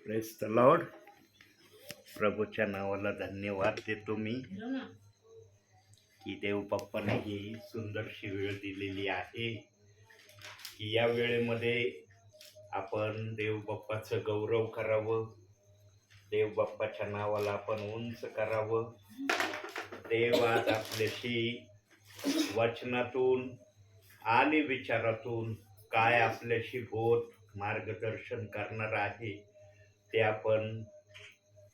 Press the Lord. प्रभूच्या नावाला धन्यवाद देतो मी की देव बाप्पाने ही सुंदरशी वेळ दिलेली आहे की या वेळेमध्ये आपण देव बाप्पाचं गौरव करावं, देव बाप्पाच्या नावाला आपण उंच करावं. देव आज आपल्याशी वचनातून आणि विचारातून काय आपल्याशी बोध मार्गदर्शन करणार आहे ते आपण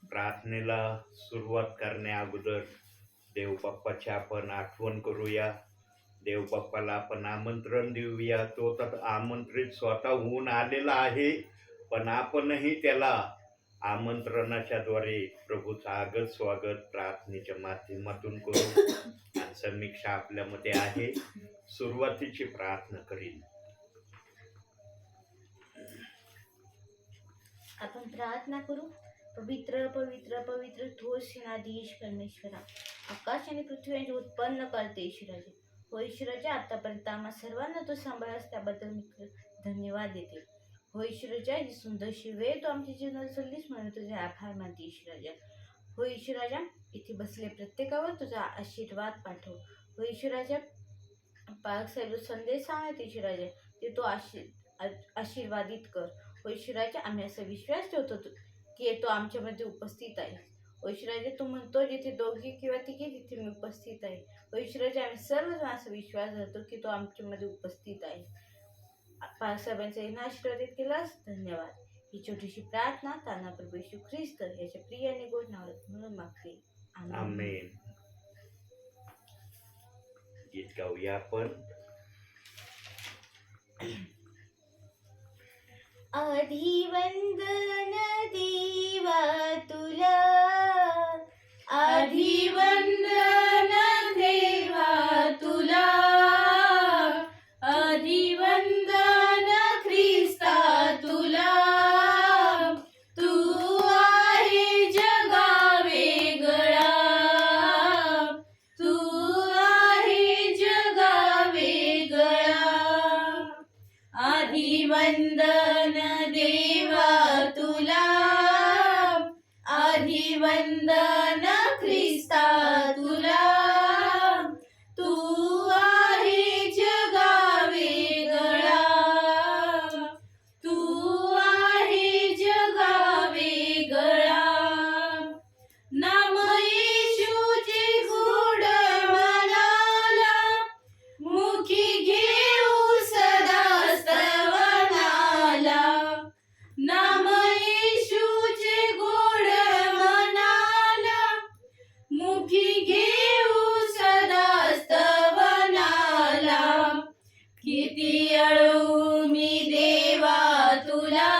प्रार्थनेला सुरुवात करण्या अगोदर देव बाप्पाची आपण आठवण करूया. देव बाप्पाला आपण आमंत्रण देऊया. तो तर आमंत्रित स्वतः होऊन आलेला आहे, पण आपणही त्याला आमंत्रणाच्या द्वारे प्रभूचं आगत स्वागत प्रार्थनेच्या माध्यमातून करू. आणि समीक्षा आपल्यामध्ये आहे. सुरुवातीची प्रार्थना करीन. आपण प्रार्थना करू. पवित्र पवित्र पवित्र थोर सेनाधीश परमेश्वरा, आकाश आणि पृथ्वी यांचे उत्पन्न करते ईश्वराचे. हो ईश्वराचे, आतापर्यंत आम्हा सर्वांना तो सांभाळास त्याबद्दल मी धन्यवाद देते. हो ईश्वराच्या, ही सुंदरशी वेळ तो आमच्या जीवनात चाललीस म्हणून तुझे आभार मानते ईश्वराच्या. हो ईश्वराच्या, इथे बसले प्रत्येकावर तुझा आशीर्वाद पाठव. हो ईश्वराच्या, पालक साहेब संदेश सांगत ईश्वराच्या, ते तो आशीर्वादित कर. हो ईश्वराच्या, आम्ही असा विश्वास ठेवतो की तो आमच्यामध्ये उपस्थित आहे. हो ईश्वराच्या, तू म्हणतो जिथे दोघे किंवा तिघे तिथे मी उपस्थित आहे. हो ईश्वराच्या, आम्ही सर्वजण असा विश्वास धरतो की तो आमच्यामध्ये उपस्थित आहे. पालक साहेबांचा आशीर्वादित केलास धन्यवाद. ही छोटीशी प्रार्थना ताना प्रभू येशू ख्रिस्त याच्या प्रिय आणि गोड नावात म्हणून मागते. आमेन. गीत गाऊया आपण. आधी वंदन देवा तुला, आधी वंदन देवा तुला, आधी वंदन ख्रिस्ता तुला. तू आहे जगा वेगळा, तू आहे जगा वेगळा. आधी वंदन देवा तुला, आधी वंदन ख्रिस्ता तुला. तू आहे जगा वेगळा, तू आहे जगा वेगळा. नाम येशूचे गोड मनाला, मुखी घेऊ सदा स्तवनाला. नाम येशूचे गोड मनाला, मुखी घेऊ सदा स्तवनाला. किती अळू मी देवा तुला,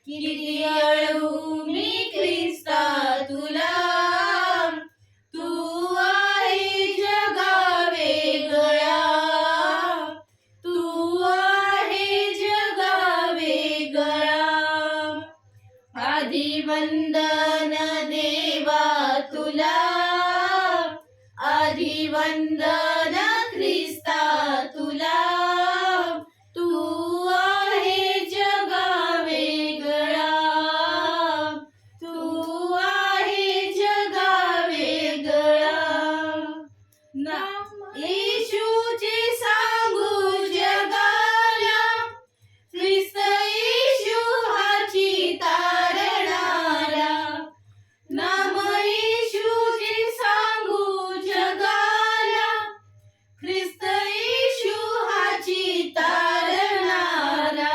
किती अळू मी ख्रिस्ता तुला. तू आहे जगा वेगळा, तू आहे जगा वेगळा. आधी वंदन देवा तुला, आधी वंदन ख्रिस्ता तुला. तू आहे जगा वेगळा, तू आहे जगा वेगळा. नाम येशूचे सांगू जगाला, ख्रिस्त येशू हाची तारणारा. नाम येशूचे सांगू जगाला, ख्रिस्त येशू हाची तारणारा.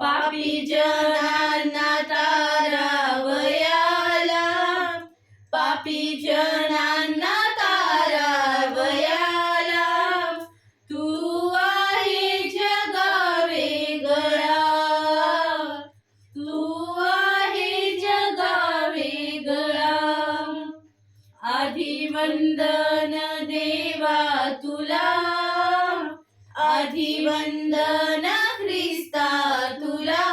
पापी जनांना तारावयाला, पापी जनांना तारावयाला. तू आहे जगा वेगळा, तू आहे जगा वेगळा. आधी वंदन देवा तुला, आधी वंदन ख्रिस्ता तुला.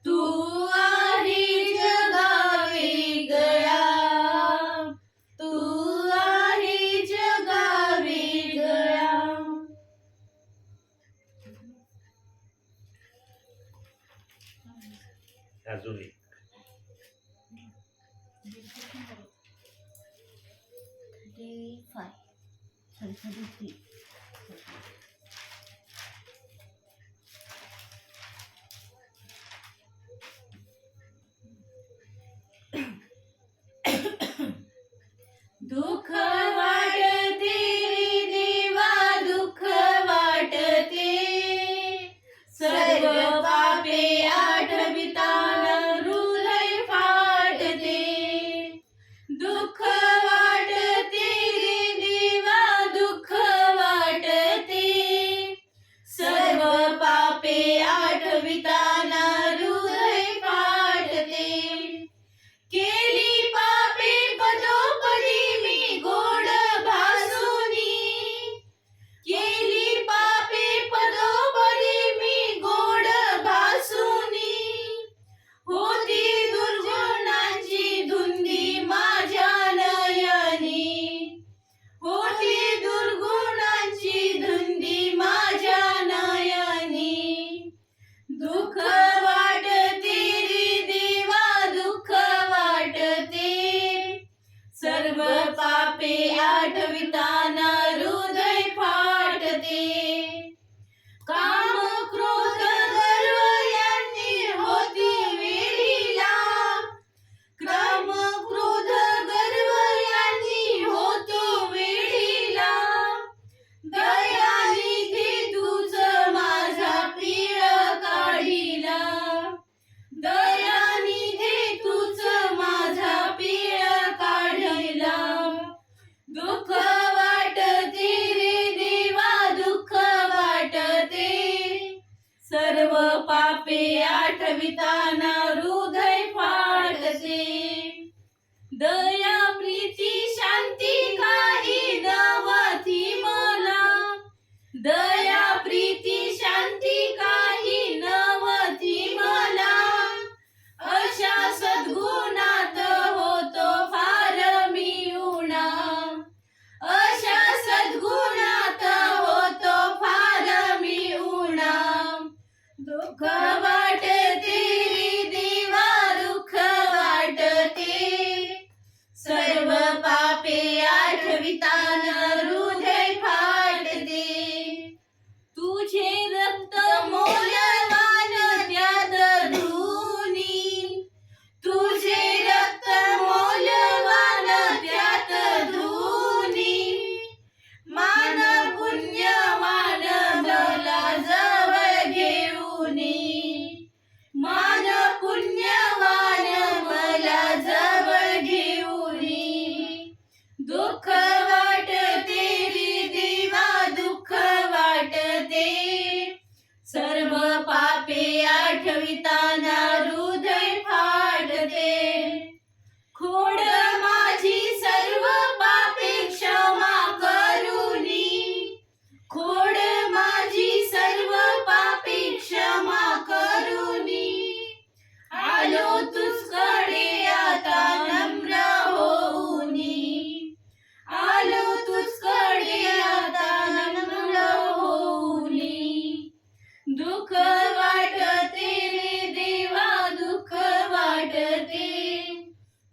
तू आहे जगा वेगळा, तू आहे जगा वेगळा. अजून एक 35 sorry 33 दुःख वाटते रे देवा दुःख वाटते सर्व पापे आठविताना हृदय फाटते दुःख वाटते रे देवा दुःख वाटते सर्व पापे आठविताना हृदय फाटते केली पापे पदोपदी मी गोड भासुनी केली पापे पदोपदी मी गोड भासुनी होती दुर्गुणांची धुंदी माझ्या नयनी होती दुर्गुणांची धुंदी माझ्या नयनी दुःख वाटते रे देवा दुःख वाटते सर्व पापे आठविताना हृदय फाटते काम क्रोध गर्व यांनी होती वेळीला काम क्रोध गर्व यांनी होतो वेळीला दयानिधी तुझ माझा पीळ काढिला दयानिधी तुझ माझा पीळ काढिला दुःख वाटते रे देवा दुःख वाटते सर्व पापे आठविताना हृदय फाटते दया प्रीती शांती काही नवती मला दया प्रीती शांती काही नवती मला अशा सद्गुणात होतो फार मी उणा अशा सद्गुणात होतो फार मी उणा दुःख वाटते रे देवा दुःख वाटते सर्व पापे आठविताना हृदय फाटते तुझे रक्त मौल्यवान त्यात धुनी तुझे रक्त मौल्यवान त्यात धुनी मान पुण्यवान मला जवळ घेऊनी मान पुण्यवान मला जवळ घेऊनी दुःख वाटते रे देवा दुःख वाटते सर्व पापे आठविताना हृदय फाटते खोड माझी सर्व पापे क्षमा करुनी खोड माझी सर्व पापे क्षमा करुनी आलो तुझकडे आता नम्र होऊनी आलो तुझकडे आता नम्र होऊनी दुःख वाटते रे देवा दुःख वाटते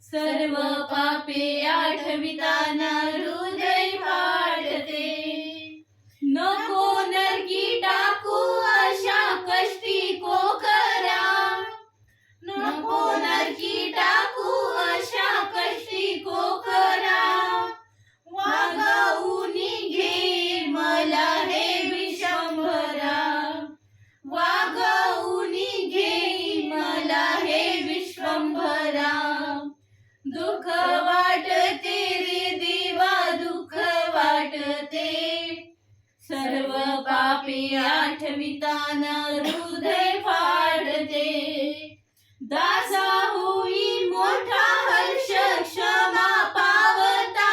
सर्व पापे आठविताना हृदय फाटते नको नरकी टाकू अशा कष्टी कोकरा नको नरकी टाकू अशा कष्टी कोकरा वागवूनी घे मला हे विश्वंभरा वागवूनी घे मला हे विश्वंभरा दुःख वाटते रे देवा दुःख वाटते सर्व पापे आठविताना हृदय फाटते दासा होई मोठा हर्ष क्षमा पावता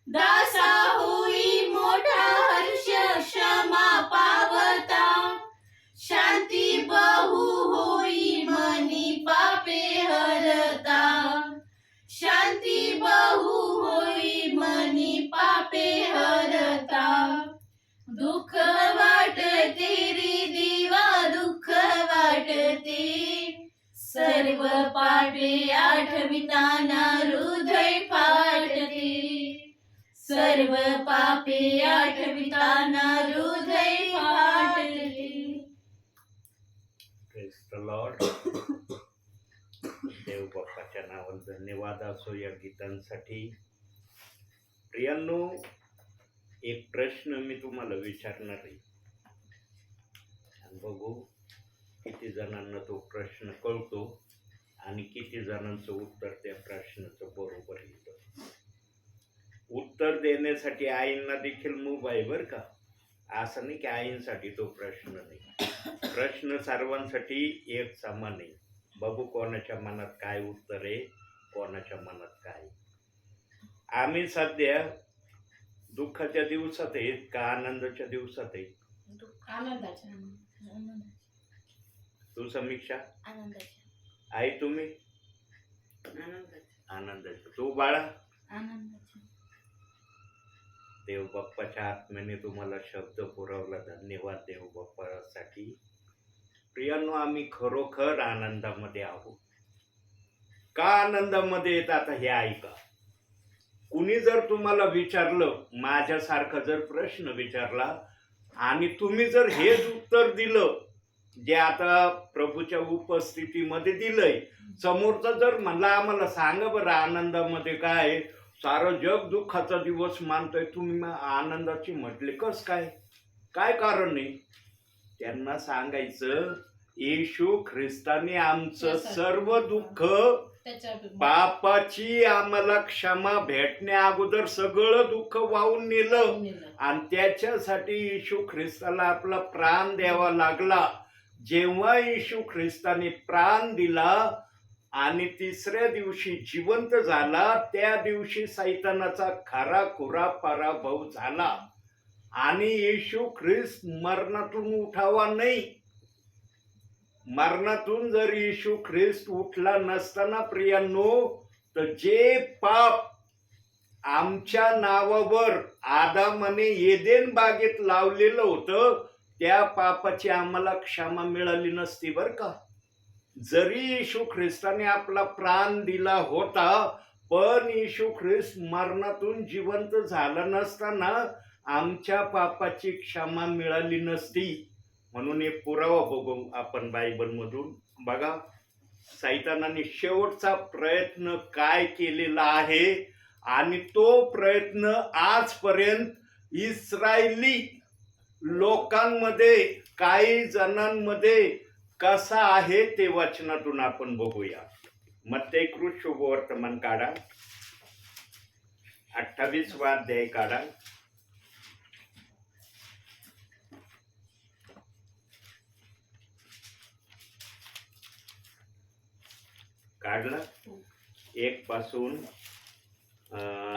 दासा होई मोठा हर्ष क्षमा पावता शांती बहु होई मनी पापे हरता शांती बहु होई मनी पापे हरता दुःख वाटते रे देवा दुःख वाटते प्रेज द लॉर्ड. देव बाप्पाच्या नावाला धन्यवाद असो या गीतांसाठी. प्रियांनो, एक प्रश्न मी तुम्हाला विचारणार आहे आणि बघू किती जणांना तो प्रश्न कळतो आणि किती जणांचं उत्तर त्या प्रश्नाचं बरोबर येतं. उत्तर देण्यासाठी आईंना देखील मूभ आहे बरं का. असं नाही की आईंसाठी तो प्रश्न नाही. प्रश्न सर्वांसाठी एक समान आहे. बघू कोणाच्या मनात काय उत्तर आहे, कोणाच्या मनात काय. आम्ही सध्या दुःखाच्या दिवसात आहेत का आनंदाच्या दिवसात आहे? आनंदाच्या. तू समीक्षा? आनंदाच्या. आई तुम्ही? आनंदाच्या. तू बाळा? आनंदाच्या. देव बाप्पाच्या आत्म्याने तुम्हाला शब्द पुरवला. धन्यवाद देव बाप्पासाठी. प्रियांनो, आम्ही खरोखर आनंदामध्ये आहोत. का आनंदामध्ये येत आता हे ऐका. कुणी जर तुम्हाला विचारलं, माझ्यासारखा जर प्रश्न विचारला आणि तुम्ही जर हेच उत्तर दिलं जे आता प्रभूच्या उपस्थितीमध्ये दिलंय, समोरचा जर म्हणला आम्हाला सांगा बरं आनंदामध्ये काय, सारं जग दुःखाचा दिवस मानतोय, तुम्ही आनंदाची म्हटले कस काय, काय कारण आहे? त्यांना सांगायचं येशू ख्रिस्ताने आमचं सर्व दुःख, पापाची आम्हाला क्षमा भेटण्या अगोदर सगळं दुःख वाहून नेलं आणि त्याच्यासाठी येशू ख्रिस्ताला आपला प्राण द्यावा लागला. जेव्हा येशू ख्रिस्ताने प्राण दिला आणि तिसऱ्या दिवशी जिवंत झाला, त्या दिवशी सैतानाचा खरा खुरा पराभव झाला आणि येशू ख्रिस्त मरणातून उठावा नाही. मरणातून जर येशू ख्रिस्त उठला नसताना प्रियांनो, तर जे पाप आमच्या नावावर आदामाने एदेन बागेत लावलेलं होतं, त्या पापाची आम्हाला क्षमा मिळाली नसती बरं का. जरी येशू ख्रिस्ताने आपला प्राण दिला होता, पण येशू ख्रिस्त मरणातून जिवंत झाला नसताना आमच्या पापाची क्षमा मिळाली नसती. म्हणून एक पुरावा बघू आपण बायबल मधून. बघा, सैतानाने शेवटचा प्रयत्न काय केलेला आहे आणि तो प्रयत्न आजपर्यंत इस्रायली लोकांमध्ये, काही जणांमध्ये कसा आहे ते वचनातून आपण बघूया. मत्तेकृत शुभवर्तमान काढा, 28वा अध्याय काढा. काढला? 1 पासून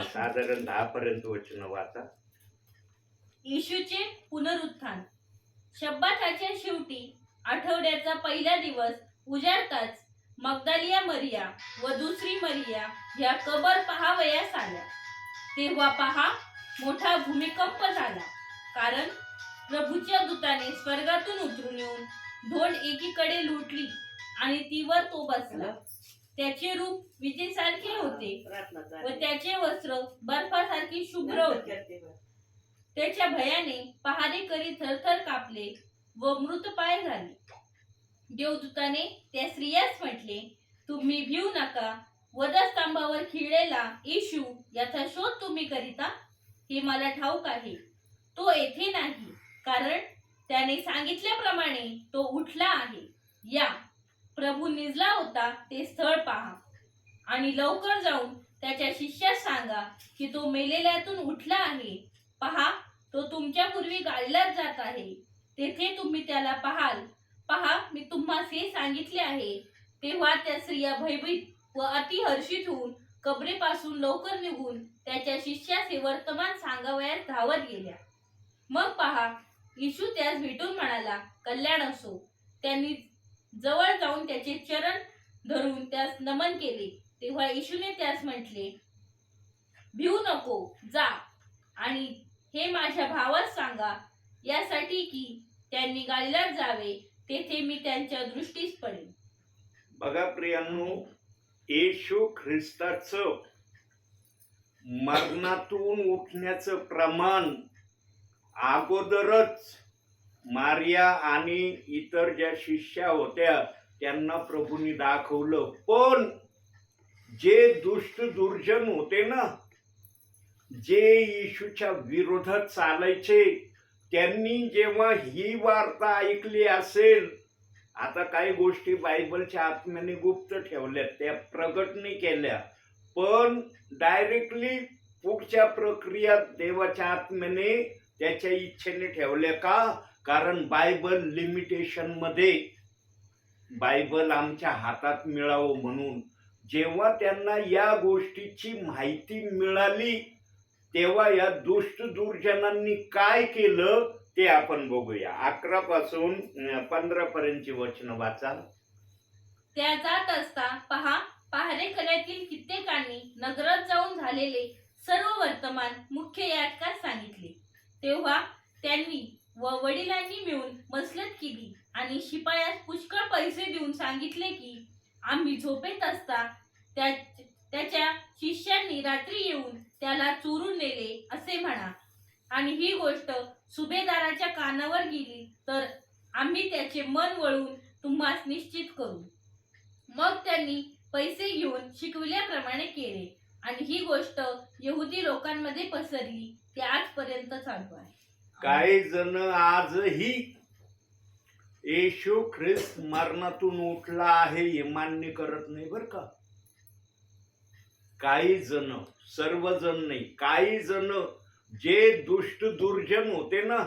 साधारण 10 पर्यंत वचन वाचा. येशूचे पुनरुत्थान. शब्बाताच्या शेवटी आठवड्याचा पहिला दिवस उजाडताच मगदलिया मरिया व दुसरी मरिया ह्या कबर पहावयास आल्या. तेव्हा पहा, मोठा भूमिकंप झाला, कारण प्रभूच्या दूताने स्वर्गातून उतरून येऊन धोंड एकीकडे लुटली आणि तीवर तो बसला. त्याचे रूप विजेसारखे होते व त्याचे वस्त्र बर्फासारखे शुभ्र होते. त्याच्या भयाने पहारेकरी थरथर कापले व मृतपाय झाले. देवदूताने त्या स्त्रियास म्हटले, तुम्ही भिवू नका. वधस्तंभावर खिळलेला येशू याचा शोध तुम्ही करिता, हे मला ठाऊक आहे. तो येथे नाही, कारण त्याने सांगितल्याप्रमाणे तो उठला आहे. या, प्रभू निजला होता ते स्थळ पहा आणि लवकर जाऊन त्याच्या शिष्यास सांगा की तो मेलेल्यातून उठला आहे. पहा, तो तुमच्या पूर्वी गालिलात जात आहे. तेथे तुम्ही त्याला पाहाल. पहा, मी तुम्हास हे सांगितले आहे. तेव्हा त्या स्त्रिया भयभीत व अतिहर्षित होऊन कबरेपासून लवकर निघून त्याच्या शिष्यास हे वर्तमान सांगावयास धावत गेल्या. मग पहा, येशू त्यास भेटून म्हणाला, कल्याण असो. त्यांनी जवळ जाऊन त्याचे चरण धरून त्यास नमन केले. तेव्हा येशूने त्यास म्हटले, भिवू नको, जा आणि हे माझ्या भावास सांगा, यासाठी की त्यांनी गालिलात जावे, तेथे मी त्यांच्या दृष्टीस पडेन. बघा प्रियांनो, येशू ख्रिस्ताचं मरणातून उठण्याचं प्रमाण अगोदरच मारिया आणि इतर ज्या शिष्या होत्या त्यांना प्रभूंनी दाखवलं, पण जे दुष्ट दुर्जन होते ना, जे येशूच्या विरोधात चालायचे, त्यांनी जेव्हा ही वार्ता ऐकली असेल, आता काही गोष्टी बायबलच्या आत्म्याने गुप्त ठेवल्या, त्या प्रगट नाही केल्या, पण डायरेक्टली पुढच्या प्रक्रियात देवाच्या आत्म्याने त्याच्या इच्छेने ठेवल्या. का? कारण बायबल लिमिटेशन मध्ये, बायबल आमच्या हातात मिळावं म्हणून. जेव्हा त्यांना या गोष्टीची माहिती मिळाली तेव्हा या दुष्ट दुर्जनांनी काय केलं ते आपण बघूया. 11 पासून 15 पर्यंतची वचन वाचा. त्या जात असता पहा, पहारेकऱ्यातील कित्येकांनी नगरात जाऊन झालेले सर्व वर्तमान मुख्य याजकास सांगितले. तेव्हा त्यांनी व वडिलांनी मिळून मसलत केली आणि शिपायास पुष्कळ पैसे देऊन सांगितले की आम्ही झोपेत असता त्याच्या शिष्यांनी रात्री येऊन त्याला चोरून नेले असे म्हणा, आणि ही गोष्ट सुभेदाराच्या कानावर गेली तर आम्ही त्याचे मन वळवून तुम्हास निश्चित करू. मग त्यांनी पैसे घेऊन शिकविल्याप्रमाणे केले आणि ही गोष्ट यहुदी लोकांमध्ये पसरली. ती आजपर्यंत चालू आहे. काही जण आजही येशू ख्रिस्त मरणातून उठला आहे हे मान्य करत नाही बर का. काही जण, सर्वजण नाही, काही जण जे दुष्ट दुर्जन होते ना,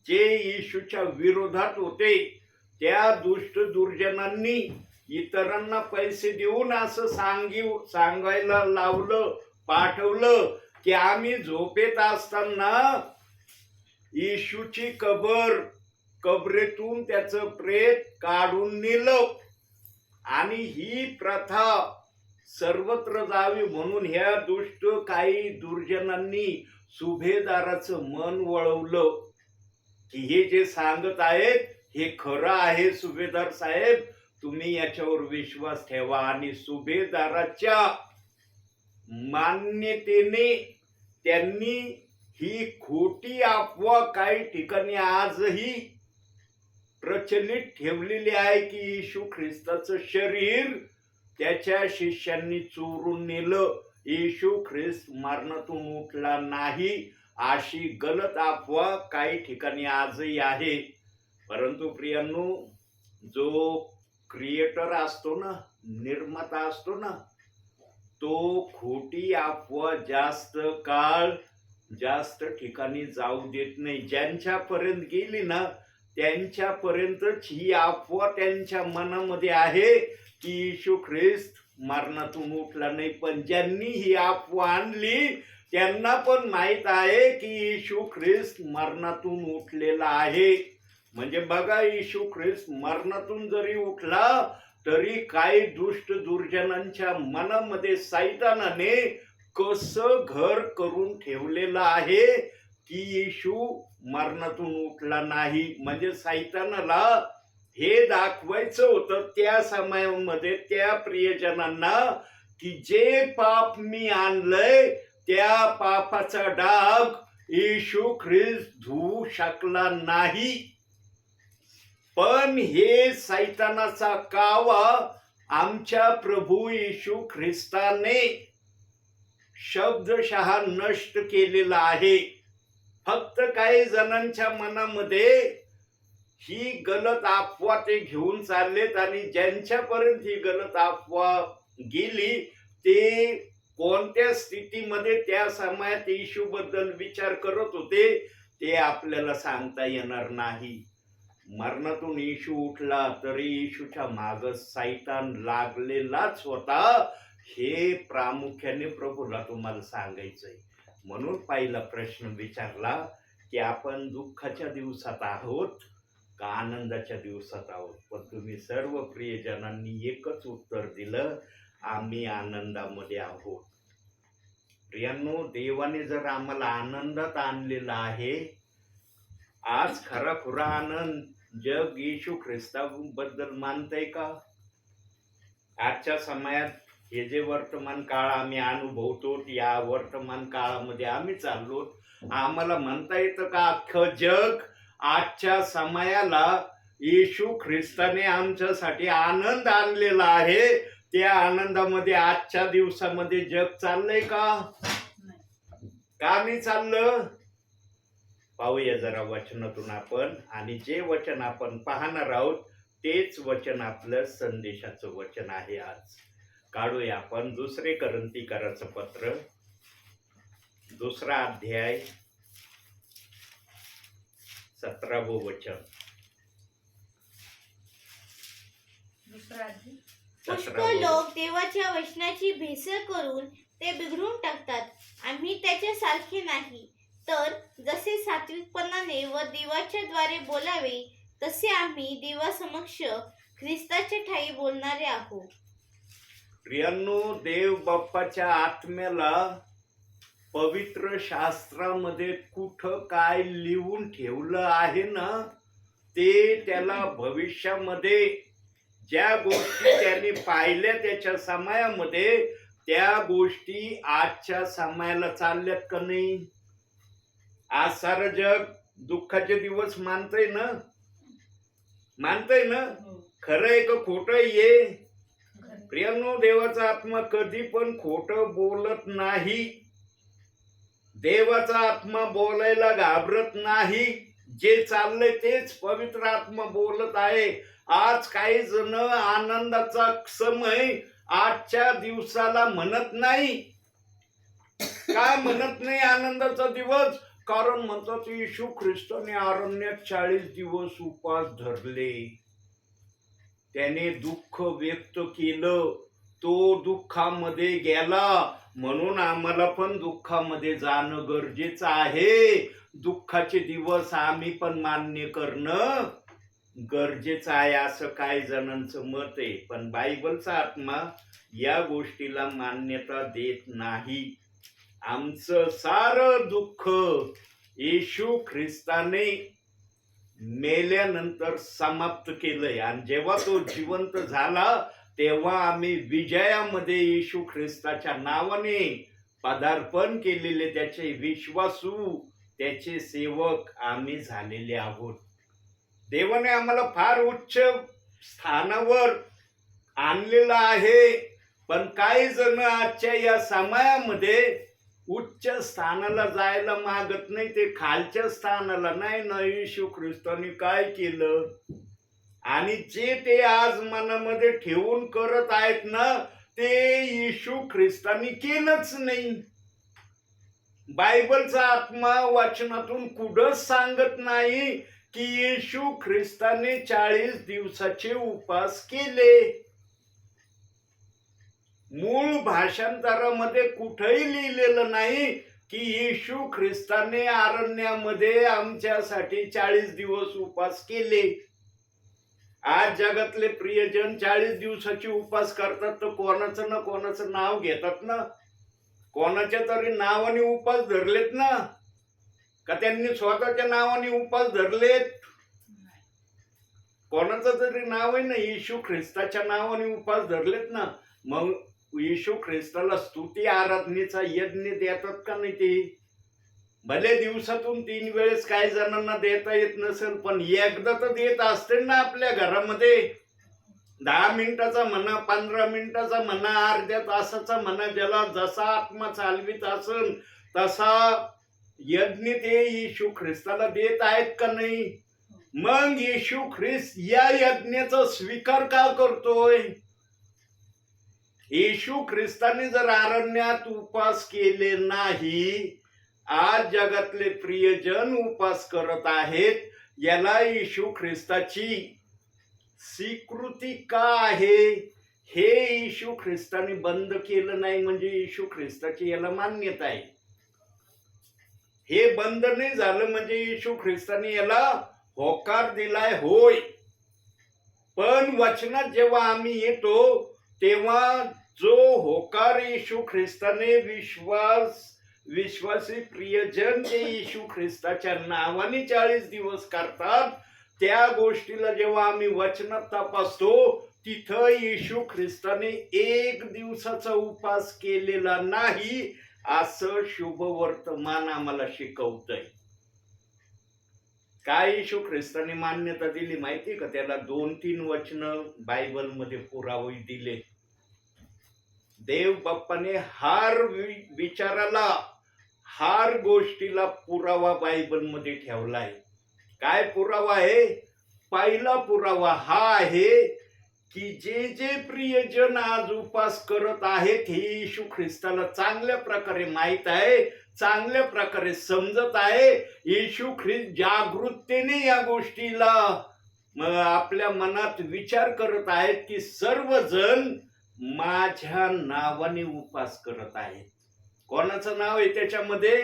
जे येशूच्या विरोधात होते, त्या दुष्ट दुर्जनांनी इतरांना पैसे देऊन असं सांगायला लावलं, पाठवलं की आम्ही झोपेत असताना येशूची कबरेतून त्याचं प्रेत काढून नेलं, आणि ही प्रथा सर्वत्र जावी म्हणून ह्या दुष्ट काही दुर्जनांनी सुभेदाराचं मन वळवलं की हे जे सांगत आहेत हे खरं आहे सुभेदार साहेब, तुम्ही याच्यावर विश्वास ठेवा. आणि सुभेदाराच्या मान्यतेने त्यांनी ही खोटी अफवा काही ठिकाणी आजही प्रचलित ठेवलेली आहे की येशू ख्रिस्ताचं शरीर त्याच्या शिष्यांनी चोरून नेलं, येशू ख्रिस्त मरणातून उठला नाही, अशी गलत अफवा काही ठिकाणी आजही आहे. परंतु प्रियांनो, जो क्रिएटर असतो ना, निर्माता असतो ना, तो खोटी अफवा जास्त काळ जास्त ठिकाणी जाऊ देत नाही. ज्यांच्यापर्यंत गेली ना त्यांच्यापर्यंतच ही अफवा त्यांच्या मनामध्ये आहे की येशू ख्रिस्त मरणातून उठला नाही. पण ज्यांनी ही अफवा आणली त्यांना पण माहित आहे की येशू ख्रिस्त मरणातून उठलेला आहे. म्हणजे बघा, येशू ख्रिस्त मरणातून जरी उठला तरी काही दुष्ट दुर्जनांच्या मनामध्ये सैतानाने कसं घर करून ठेवलेलं आहे की येशू मरणातून उठला नाही. म्हणजे सैतानाला हे दाखवायचं होतं त्या समयामध्ये त्या प्रियजनांना की जे पाप मी आणलंय त्या पापाचा डाग येशू ख्रिस्त धुवू शकला नाही. पण हे सैतानाचा कावा आमच्या प्रभू येशू ख्रिस्ताने शब्दशः नष्ट केलेला आहे. फक्त काही जणांच्या मनामध्ये ही गलत अफवा ते घेऊन चाललेत, आणि ज्यांच्यापर्यंत ही गलत अफवा गेली ते कोणत्या स्थितीमध्ये त्या समयात येशू बद्दल विचार करत होते ते आपल्याला सांगता येणार नाही. मरणातून येशू उठला तरी येशूच्या माग सैतान लागलेलाच होता, हे प्रामुख्याने प्रभूला तुम्हाला सांगायचंय. म्हणून पहिला प्रश्न विचारला की आपण दुःखाच्या दिवसात आहोत का आनंदाच्या दिवसात आहोत. पण तुम्ही सर्व प्रियजनांनी एकच उत्तर दिलं, आम्ही आनंदामध्ये आहोत. प्रियांनो, देवाने जर आम्हाला आनंदात आणलेला आहे, आज खरा खुरा आनंद जग येशू ख्रिस्ताबद्दल मानतंय का? आजच्या समयात हे जे वर्तमान काळ आम्ही अनुभवतो, या वर्तमान काळामध्ये आम्ही चाललो, आम्हाला म्हणता येतं का अख्खं जग आजच्या समयाला येशू ख्रिस्ताने आमच्यासाठी आनंद आणलेला आहे. त्या आनंदामध्ये आजच्या दिवसामध्ये जग चाललंय का नाही चाललं? पाहूया जरा वचनातून आपण, आणि जे वचन आपण पाहणार आहोत तेच वचन आपलं संदेशाचं वचन आहे. आज काढूया आपण 2 कोरिंथीकराचं पत्र 2 अध्याय 17वं वचन. पुष्कळ लोक देवाच्या वचनाची भेसळ करून ते बिघडून टाकतात. आम्ही त्याच्या सारखे नाही, तर जसे सात्विकपणाने व देवाच्या द्वारे बोलावे तसे आम्ही देवासमक्ष ख्रिस्ताच्या ठायी बोलणारे आहोत. प्रियांनो, देव बाप्पाच्या आत्म्याला पवित्र शास्त्रामध्ये कुठं काय लिहून ठेवलं आहे ना, ते त्याला भविष्यामध्ये ज्या गोष्टी त्यांनी पाहिल्या त्याच्या समयामध्ये, त्या गोष्टी आजच्या समयाला चालल्यात का नाही? आज सारं जग दुःखाचे दिवस मानतय ना, खरं आहे का खोटं आहे? प्रियांनो, देवाचा आत्मा कधी पण खोटं बोलत नाही. देवाचा आत्मा बोलायला घाबरत नाही. जे चाललंय तेच पवित्र आत्मा बोलत आहे. आज काही जण आनंदाचा समय आजच्या दिवसाला म्हणत नाही. का म्हणत नाही आनंदाचा दिवस? कारण म्हणतात येशू ख्रिस्ताने अरण्यात 40 दिवस उपवास धरले, त्याने दुःख व्यक्त केलं, तो दुःखामध्ये गेला, म्हणून आम्हाला पण दुःखामध्ये जाणं गरजेचं आहे. दुःखाचे दिवस आम्ही पण मान्य करणं गरजेचं आहे, असं काही जणांचं मत आहे. पण बायबलचा आत्मा या गोष्टीला मान्यता देत नाही. आमचं सारं दुःख येशू ख्रिस्ताने मेल्यानंतर समाप्त केलंय, आणि जेव्हा तो जिवंत झाला तेव्हा आम्ही विजयामध्ये येशू ख्रिस्ताच्या नावाने पदार्पण केलेले, त्याचे विश्वासू, त्याचे सेवक आम्ही झालेले आहोत. देवाने आम्हाला फार उच्च स्थानावर आणलेलं आहे. पण काही जण आजच्या या समयामध्ये उच्च स्थानाला जायला मागत नाही, ते खालच्या स्थानाला. नाही ना, येशू ख्रिस्ताने काय केलं, आणि जे ते आज मनामध्ये ठेवून करत आहेत ना, ते येशू ख्रिस्ताने केलंच नाही. बायबलचा आत्मा वाचनातून कुठंच सांगत नाही की येशू ख्रिस्ताने 40 दिवसाचे उपवास केले. मूळ भाषांतरामध्ये कुठेही लिहिलेलं नाही की येशू ख्रिस्ताने अरण्यामध्ये आमच्यासाठी 40 दिवस उपवास केले. आज जगातले प्रियजन 40 दिवसाचे उपवास करतात, तर कोणाचं ना कोणाचं नाव घेतात ना, कोणाच्या तरी नावाने उपवास धरलेत ना, का त्यांनी स्वतःच्या नावाने उपवास धरलेत? कोणाचं तरी नाव आहे ना, येशू ख्रिस्ताच्या नावाने उपवास धरलेत ना. मग येशू ख्रिस्ताला स्तुती आराधनेचा यज्ञ देतात का नाही? ते भले दिवसातून 3 वेळेस काही जणांना देता येत नसेल, पण एकदा तर देत असते ना आपल्या घरामध्ये. 10 मिनिटाचा म्हणा, 15 मिनिटाचा म्हणा, अर्ध्या तासाचा म्हणा, ज्याला जसा आत्मा चालवित असेल तसा यज्ञ ते येशू ख्रिस्ताला देत आहेत का नाही? मग येशू ख्रिस्त या यज्ञाचा स्वीकार का करतोय? येशू ख्रिस्ताने जर अरण्यात उपवास केले नाही, आज जगातले प्रियजन उपवास करत आहेत, याला येशू ख्रिस्ताची स्वीकृती का आहे? हे येशू ख्रिस्ताने बंद केलं नाही म्हणजे येशू ख्रिस्ताची याला मान्यता आहे. हे बंद नाही झालं म्हणजे येशू ख्रिस्ताने याला होकार दिलाय. होय, पण वचनात जेव्हा आम्ही येतो तेव्हा जो होकार येशू ख्रिस्ताने विश्वासी प्रियजन जे येशू ख्रिस्ताच्या नावाने 40 दिवस करतात, त्या गोष्टीला जेव्हा आम्ही वचनात तपासतो, तिथं येशू ख्रिस्ताने 1 दिवसाचा उपवास केलेला नाही असं शुभ वर्तमान आम्हाला शिकवतंय. काय येशू ख्रिस्ताने मान्यता दिली माहिती का? त्याला 2-3 वचन बायबल मध्ये पुरावे दिले. देव बाप्पाने हर विचाराला, हर गोष्टीला पुरावा बायबल मध्ये ठेवलाय. काय पुरावा आहे? पहिला पुरावा हा आहे की जे जे प्रियजन आज उपास करत आहेत हे येशू ख्रिस्ताला चांगल्या प्रकारे माहित आहे, चांगल्या प्रकारे समजत आहे. येशू ख्रिस्त जागृततेने या गोष्टीला आपल्या मनात विचार करत आहेत की सर्वजण माझ्या नावाने उपास करत आहेत. कोणाचं नाव आहे त्याच्यामध्ये?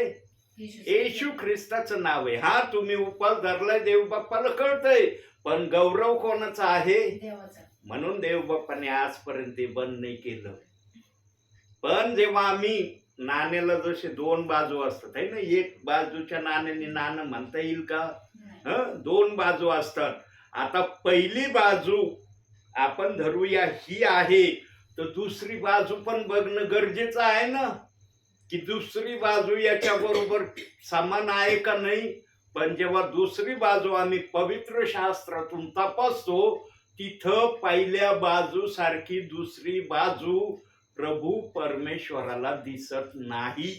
येशू ख्रिस्ताचं नाव आहे. हा, तुम्ही उपास धरलाय देव बाप्पाला कळतंय, पण गौरव कोणाचा आहे? देवाचा. म्हणून देव बाप्पाने आजपर्यंत ते बंद नाही केलं. पण जेव्हा आम्ही नाण्याला जसे 2 बाजू असतात आहे ना, एक बाजूच्या नाण्याने नाणं म्हणता येईल का? 2 बाजू असतात. आता पहिली बाजू आपण धरूया ही आहे, तर दुसरी बाजू पण बघणं गरजेचं आहे ना, की दुसरी बाजू याच्या बरोबर समान आहे का नाही. पण जेव्हा दुसरी बाजू आम्ही पवित्र शास्त्रातून तपासतो, तिथं पहिल्या बाजू सारखी दुसरी बाजू प्रभू परमेश्वराला दिसत नाही.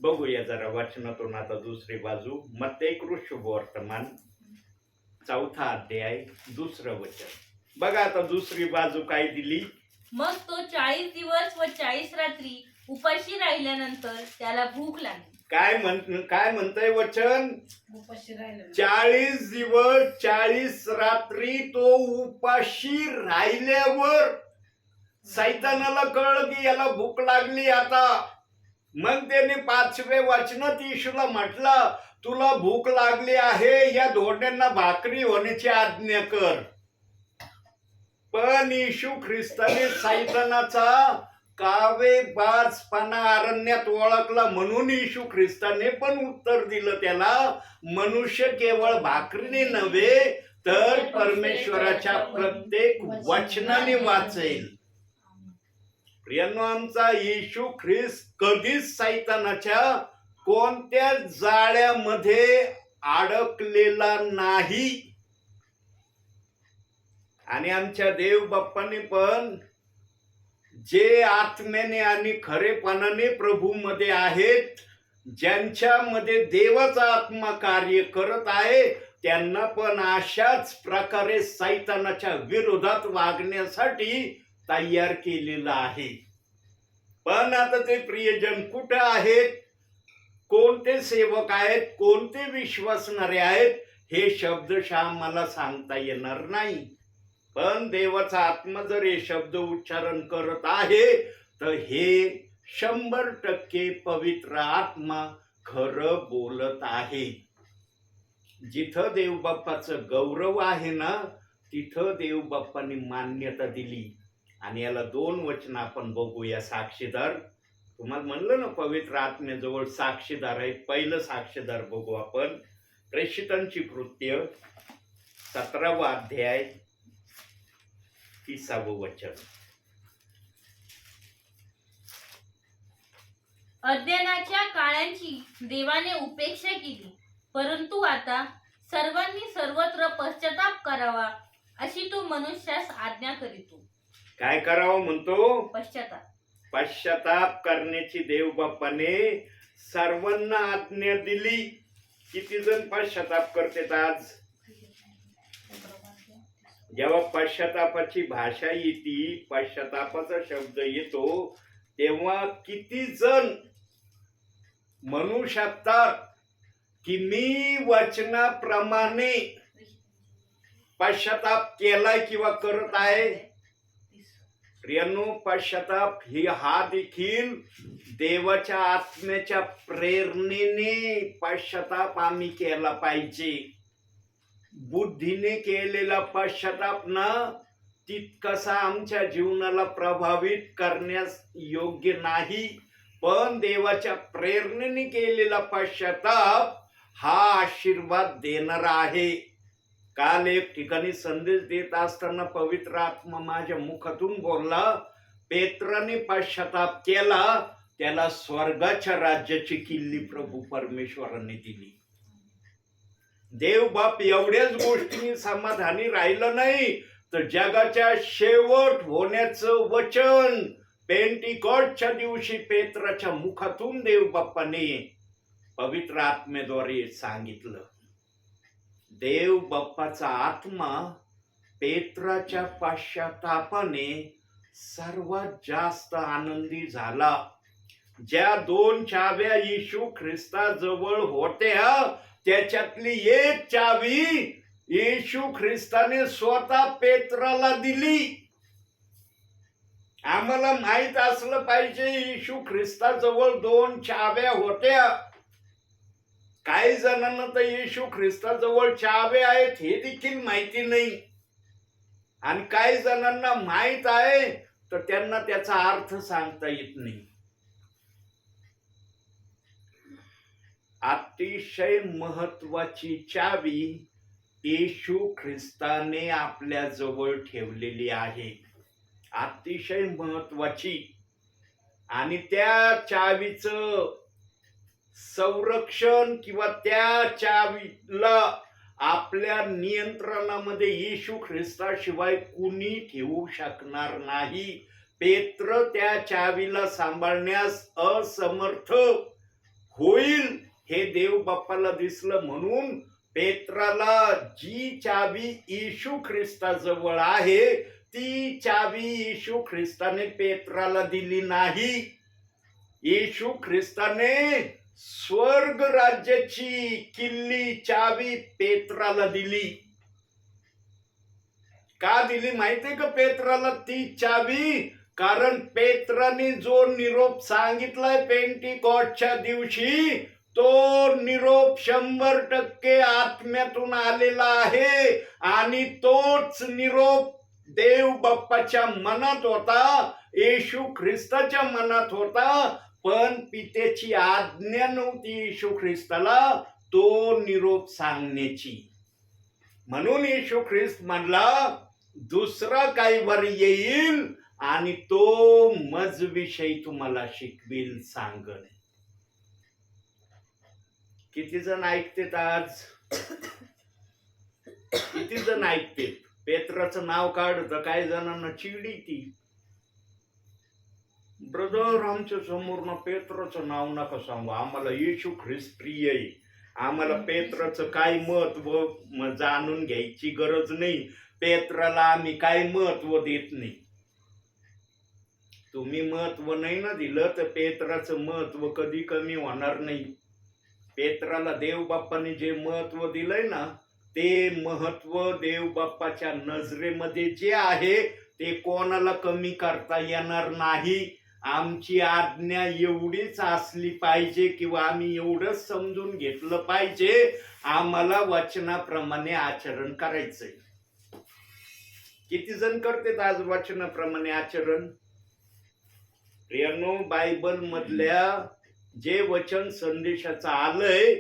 बघूया जरा वचनातून आता दुसरी बाजू. मत्तेय शुभवर्तमान 4था अध्याय 2रं वचन. बघा आता दुसरी बाजू काय दिली. मग तो 40 दिवस व 40 रात्री उपाशी राहिल्यानंतर त्याला भूक लागली. काय म्हणतंय वचन? उपाशी राहिला. 40 दिवस 40 रात्री तो उपाशी राहिल्यावर सैतानाला कळलं की याला भूक लागली आता. मग त्याने 5वे वचनात येशूला म्हटलं, तुला भूक लागली आहे, या धोंड्यांना भाकरी होण्याची आज्ञा कर. पण येशू ख्रिस्ताने सैतानाचा कावेबाजपणा अरण्यात ओळखला. म्हणून येशू ख्रिस्ताने पण उत्तर दिलं त्याला, मनुष्य केवळ भाकरीने नव्हे तर परमेश्वराच्या प्रत्येक वचनाने वाचेल. प्रियांनो, आमचा येशू ख्रिस्त कधीच सैतानाच्या कोणत्या जाळ्यामध्ये अडकलेला नाही. आणि आमच्या देव बाप्पाने पण जे आत्म्याने आणि खरेपणाने प्रभू मध्ये आहेत, ज्यांच्यामध्ये देवाचा आत्मा कार्य करत आहे, त्यांना पण अशाच प्रकारे सैतानाच्या विरोधात वागण्यासाठी तयार केलेलं आहे. पण आता ते प्रियजन कुठे आहेत, कोणते सेवक आहेत, कोणते विश्वासणारे आहेत, हे शब्दशः मला सांगता येणार नाही. पण देवाचा आत्मा जर हे शब्द उच्चारण करत आहे, तर हे 100% पवित्र आत्मा खरं बोलत आहे. जिथं देव बाप्पाचं गौरव आहे ना, तिथं देव बाप्पांनी मान्यता दिली. आणि याला 2 वचन आपण बघूया. साक्षीदार, तुम्हाला म्हणलं ना पवित्र आत्म्याजवळ साक्षीदार आहे. पहिलं साक्षीदार बघू आपण. प्रेषितांची कृत्य 17वा अध्याय 30वे वचन. अध्ययनाच्या काळांची देवाने उपेक्षा केली, परंतु आता सर्वांनी सर्वत्र पश्चाताप करावा अशी तो मनुष्यास आज्ञा करीतो. काय करावं म्हणतो? पश्चाताप करण्याची देव बाप्पाने सर्वांना आज्ञा दिली. किती जण पश्चाताप करतात आज? जेव्हा पश्चातापाची भाषा येते, पश्चातापाचा शब्द येतो, तेव्हा किती जण म्हणू शकतात की मी वचनाप्रमाणे पश्चाताप केलाय किंवा करत आहे? प्रियांनो, पश्चाताप हा देखील देवाच्या आत्म्याच्या प्रेरणेने पश्चाताप आम्ही केला पाहिजे. बुद्धीने केलेला पश्चाताप ना तितकासा आमच्या जीवनाला प्रभावित करण्यास योग्य नाही. पण देवाच्या प्रेरणेने केलेला पश्चाताप हा आशीर्वाद देणारा आहे. काल एक ठिकाणी संदेश देत असताना पवित्र आत्मा माझ्या मुखातून बोलला, पेत्राने पश्चाताप केला, त्याला स्वर्गाच्या राज्याची किल्ली प्रभू परमेश्वराने दिली. देव बाप एवढ्याच गोष्टींनी समाधानी राहिलं नाही, तर जगाच्या शेवट होण्याचं वचन पेंटिकॉस्टच्या दिवशी पेत्राच्या मुखातून देव बाप्पाने पवित्र आत्मेद्वारे सांगितलं. देव बाप्पाचा आत्मा पेत्राच्या पश्चातापाने सर्वात जास्त आनंदी झाला. ज्या 2 चाव्या येशू ख्रिस्ताजवळ होत्या, त्याच्यातली एक चावी येशू ख्रिस्ताने स्वतः पेत्राला दिली. आम्हाला माहित असलं पाहिजे येशू ख्रिस्ताजवळ 2 चाव्या होत्या. काही जणांना तर येशू ख्रिस्ताजवळ चाव्या आहेत हे देखील माहिती नाही, आणि काही जणांना माहित आहे तर त्यांना त्याचा अर्थ सांगता येत नाही. अतिशय महत्वाची चावी येशू ख्रिस्ताने आपल्या जवळ ठेवलेली आहे, अतिशय महत्वाची. आणि त्या चावीचं संरक्षण किंवा त्या चावीला आपल्या नियंत्रणामध्ये येशू ख्रिस्ताशिवाय कुणी ठेवू शकणार नाही. पेत्र त्या चावीला सांभाळण्यास असमर्थ होईल हे देव बाप्पाला दिसलं, म्हणून पेत्राला जी चावी येशू ख्रिस्ताजवळ आहे ती चावी येशू ख्रिस्ताने पेत्राला दिली नाही. येशू ख्रिस्ताने स्वर्ग राज्याची किल्ली चावी पेत्राला दिली. का दिली माहितीये का पेत्राला ती चावी? कारण पेत्राने जो निरोप सांगितलाय पेंटिकॉस्टच्या दिवशी, तो निरोप 100% आत्म्यातून आलेला आहे. आणि तोच निरोप देव बाप्पाच्या मनात होता, येशू ख्रिस्ताच्या मनात होता, पण पित्याची आज्ञा नव्हती येशू ख्रिस्ताला तो निरोप सांगण्याची. म्हणून येशू ख्रिस्त म्हणला दुसरा काही वर येईल आणि तो मज विषयी तुम्हाला शिकवेल, सांगेल. किती जण ऐकतेत आज? किती जण ऐकतेत? पेत्राचं नाव काढतं, काही जणांना चिडी ती, ब्रदर आमच्या समोर पेत्राचं नाव नका सांगू, आम्हाला येशू ख्रिस्त प्रिय आहे, आम्हाला पेत्राचं काय महत्व जाणून घ्यायची गरज नाही, पेत्राला आम्ही काय महत्व देत नाही. तुम्ही महत्व नाही ना दिलं तर पेत्राचं महत्व कधी कमी होणार नाही. पेत्राला देव बाप्पाने जे महत्व दिलंय ना, ते महत्व देव बाप्पाच्या नजरेमध्ये जे आहे ते कोणाला कमी करता येणार नाही. आमची आज्ञा एवढीच असली पाहिजे किंवा आम्ही एवढंच समजून घेतलं पाहिजे, आम्हाला वचनाप्रमाणे आचरण करायचंय. किती जण करतात आज वचनाप्रमाणे आचरण? प्रियानो, बायबल मधल्या जे वचन संदेशाचं आलंय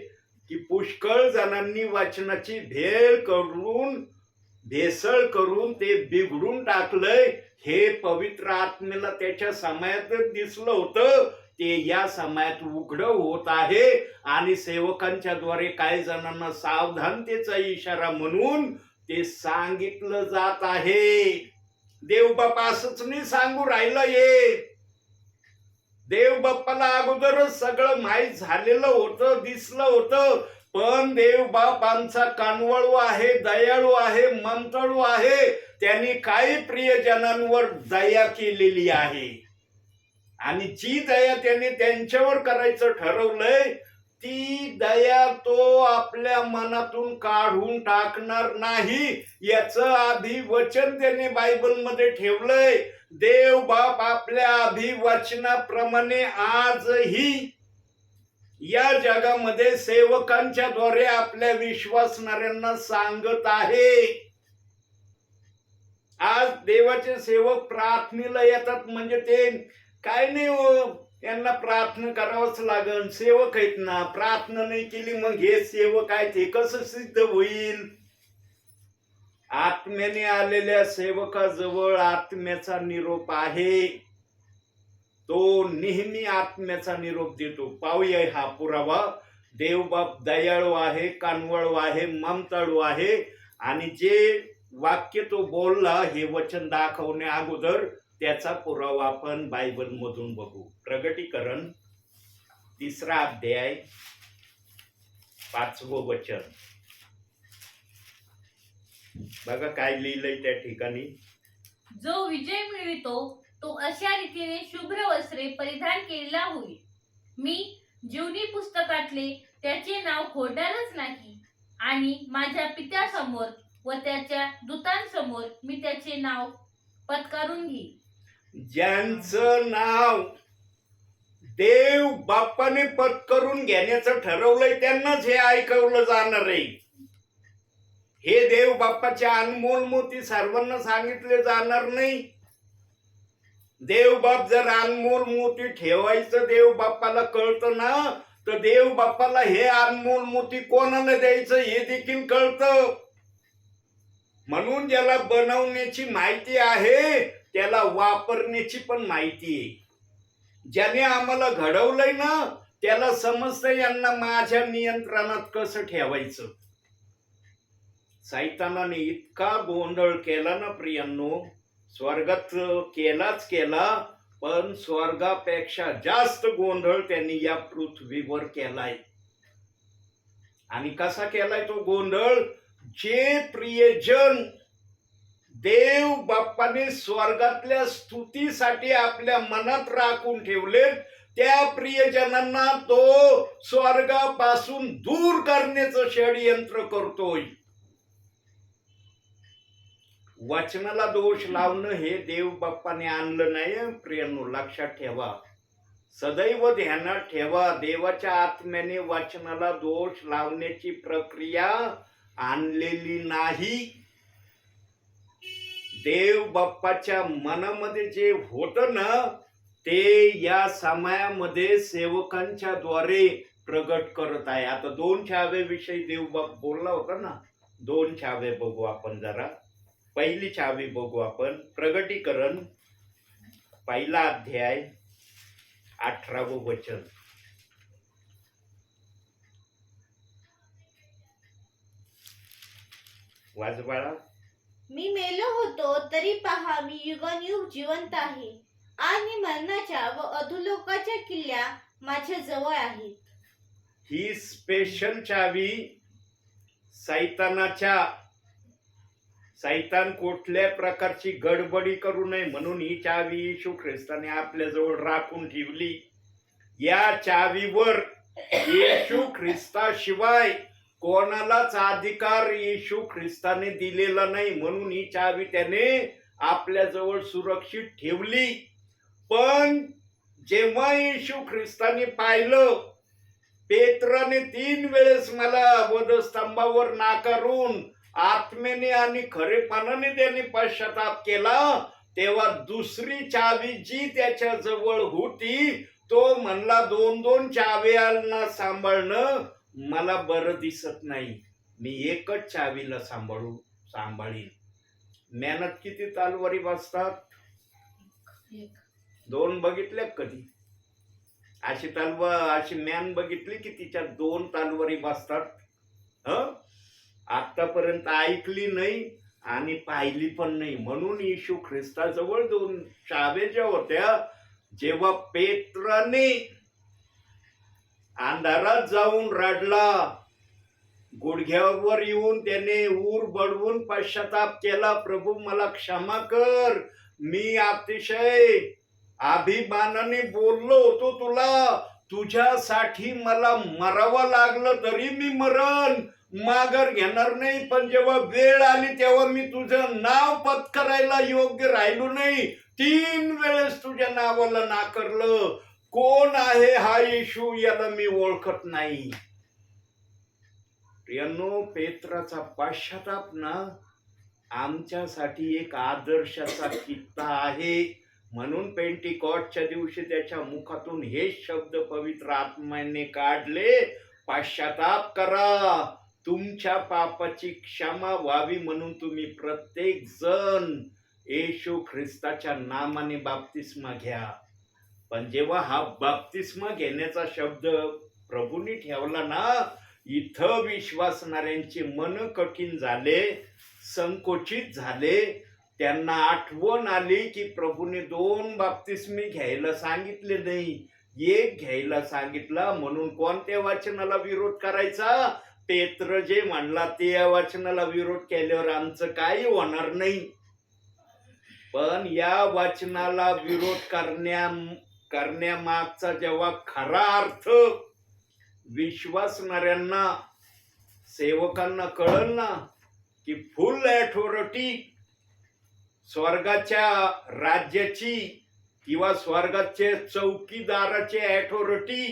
की पुष्कळ जणांनी वचनाची भेसळ करून ते बिघडून टाकलंय, हे पवित्र आत्मेला त्याच्या समयातच दिसलं होतं. ते या समयात उघड होत आहे आणि सेवकांच्या द्वारे काही जणांना सावधानतेचा इशारा म्हणून ते सांगितलं जात आहे. देव बाप्पा असंच नाही सांगू राहिलं, ये देव बाप्पाला अगोदरच सगळं माहीत झालेलं होतं, दिसलं होतं. पण देव बाप आमचा कानवळू आहे, दयाळू आहे, ममताळू आहे. त्यांनी काही प्रियजनांवर दया केलेली आहे आणि जी दया त्याने त्यांच्यावर करायचं ठरवलंय ती दया तो आपल्या मनातून काढून टाकणार नाही. याचं अभिवचन त्याने बायबल मध्ये ठेवलंय. देव बाप आपल्या अभिवचनाप्रमाणे आजही या जगामध्ये सेवकांच्या द्वारे आपल्या विश्वासणाऱ्यांना सांगत आहे. आज देवाचे सेवक प्रार्थनेला येतात म्हणजे ते काय नाही हो, त्यांना प्रार्थना करावंच लागेल, सेवक आहेत ना, प्रार्थना नाही केली मग हे सेवक आहेत हे कसं सिद्ध होईल? आत्म्याने आलेल्या सेवकाजवळ आत्म्याचा निरोप आहे, तो नेहमी आत्म्याचा निरोप देतो. पाहूया हा पुरावा देवबाप दयाळू आहे, कानवळू आहे, ममताळू आहे. आणि जे वाक्य तो बोलला हे वचन दाखवण्या अगोदर त्याचा पुरावा आपण बायबल मधून बघू. प्रगटीकरण 3 अध्याय 5वं वचन बघा काय लिहिलंय त्या ठिकाणी. जो विजय मिळवितो तो अशा रीतीने शुभ्र वस्त्रे परिधान केलेला होईल. मी जीवनी पुस्तकातले त्याचे नाव खोडणारच नाही आणि माझ्या पित्यासमोर व त्याच्या दूतांसमोर मी त्याचे नाव पत्करून घेईन. ज्यांचं नाव देव बाप्पाने पत्करून घेण्याचं ठरवलंय त्यांनाच हे ऐकवलं जाणार आहे. हे देव बाप्पाचे अनमोल मोती सर्वांना सांगितले जाणार नाही. देव बाप जर अनमोल मोती ठेवायचं देव बाप्पाला कळतं ना, तर देव बाप्पाला हे अनमोल मोती कोणाला द्यायचं हे देखील कळतं. म्हणून ज्याला बनवण्याची माहिती आहे त्याला वापरण्याची पण माहिती आहे. ज्याने आम्हाला घडवलंय ना त्याला समजतं यांना माझ्या नियंत्रणात कसं ठेवायचं. सैतानाने इतका गोंधळ केला ना प्रियांनो, स्वर्गात केलाच केला, पण स्वर्गापेक्षा जास्त गोंधळ त्यांनी या पृथ्वीवर केलाय. आणि कसा केलाय तो गोंधळ? जे प्रियजन देव बाप्पाने स्वर्गातल्या स्तुतीसाठी आपल्या मनात राखून ठेवले त्या प्रियजनांना तो स्वर्गापासून दूर करण्याचं षडयंत्र करतोय. वचनाला दोष लावणं हे देव बाप्पाने आणलं नाही प्रियांनो, लक्षात ठेवा. सदैव ध्यानात ठेवा, देवाच्या आत्म्याने वचनाला दोष लावण्याची प्रक्रिया आणलेली नाही. देव बाप्पाच्या मनामध्ये जे होतं ना ते या समयामध्ये सेवकांच्या द्वारे प्रगट करत आहे. आता 2 छावेविषयी देव बाप बोलला होता ना, 2 छावे बघू आपण जरा. पहिली छावी बघू आपण. प्रगटीकरण 1 अध्याय 18वं वचन. वाच बाळा. मी मेलो होतो तरी पहा मी युगानुयुग जिवंत आहे आणि मरणाच्या व अधोलोकाच्या किल्ल्या माझ्या जवळ आहेत. ही स्पेशल चावी सैतान कुठल्या प्रकारची गडबडी करू नये म्हणून ही चावी येशू ख्रिस्ताने आपल्या जवळ राखून ठेवली. या चावीवर येशू ख्रिस्ताशिवाय कोणालाच अधिकार येशू ख्रिस्ताने दिलेला नाही, म्हणून ही चावी त्याने आपल्या जवळ सुरक्षित ठेवली. पण जेव्हा येशू ख्रिस्ताने पाहिलं पेत्राने 3 वेळेस मला वधस्तंभावर नाकारून आत्मेने आणि खरेपणाने त्याने पश्चाताप केला, तेव्हा दुसरी चावी जी त्याच्या जवळ होती तो म्हणला 2-2 चाव्यांना सांभाळणं मला बरं दिसत नाही, मी एकच चावीला सांभाळीन. मेहनत किती तलवारी वाजतात? 2 बघितल्या कधी? अशी तलवार अशी मॅन बघितली की तिच्या 2 तलवारी वाजतात? आतापर्यंत ऐकली नाही आणि पाहिली पण नाही. म्हणून येशू ख्रिस्ताजवळ 2 चाव्या ज्या होत्या, जेव्हा पेत्राने अंधारात जाऊन रडला, गुडघ्यावर येऊन त्याने ऊर बडवून पश्चाताप केला, प्रभू मला क्षमा कर, मी अतिशय अभिमानाने बोललो होतो तुला, तुझ्यासाठी मला मरावं लागलं तरी मी मरण, माघार घेणार नाही. पण जेव्हा वेळ आली तेव्हा मी तुझं नाव पत्करायला योग्य राहिलो नाही. 3 वेळेस तुझ्या नावाला नाकारलं. कोण आहे हा येशू, याला मी ओळखत नाही. प्रियांनो, पेत्राचा पश्चाताप ना आमच्यासाठी एक आदर्शाचा किस्सा आहे. म्हणून पेंटिकॉस्टच्या दिवशी त्याच्या मुखातून हे शब्द पवित्र आत्म्याने काढले, पश्चाताप करा, तुमच्या पापाची क्षमा व्हावी म्हणून तुम्ही प्रत्येक जण येशू ख्रिस्ताच्या नामाने बाप्तिस्मा घ्या. पण जेव्हा हा बाप्तिस्मा घेण्याचा शब्द प्रभूंनी ठेवला ना, इथं विश्वासणाऱ्यांचे मन कठीण झाले, संकोचित झाले. त्यांना आठवण आली की प्रभूने 2 बाप्तिस्मे घ्यायला सांगितले नाही, 1 घ्यायला सांगितला. म्हणून कोणत्या वचनाला विरोध करायचा? पेत्र जे म्हणला ते वचनाला विरोध केल्यावर आमचं काही होणार नाही. पण या वचनाला विरोध करण्यामागचा जेव्हा खरा अर्थ विश्वासणाऱ्यांना, सेवकांना कळल ना, की फुल अथॉरिटी स्वर्गाच्या राज्याची किंवा स्वर्गाचे चौकीदाराची अथॉरिटी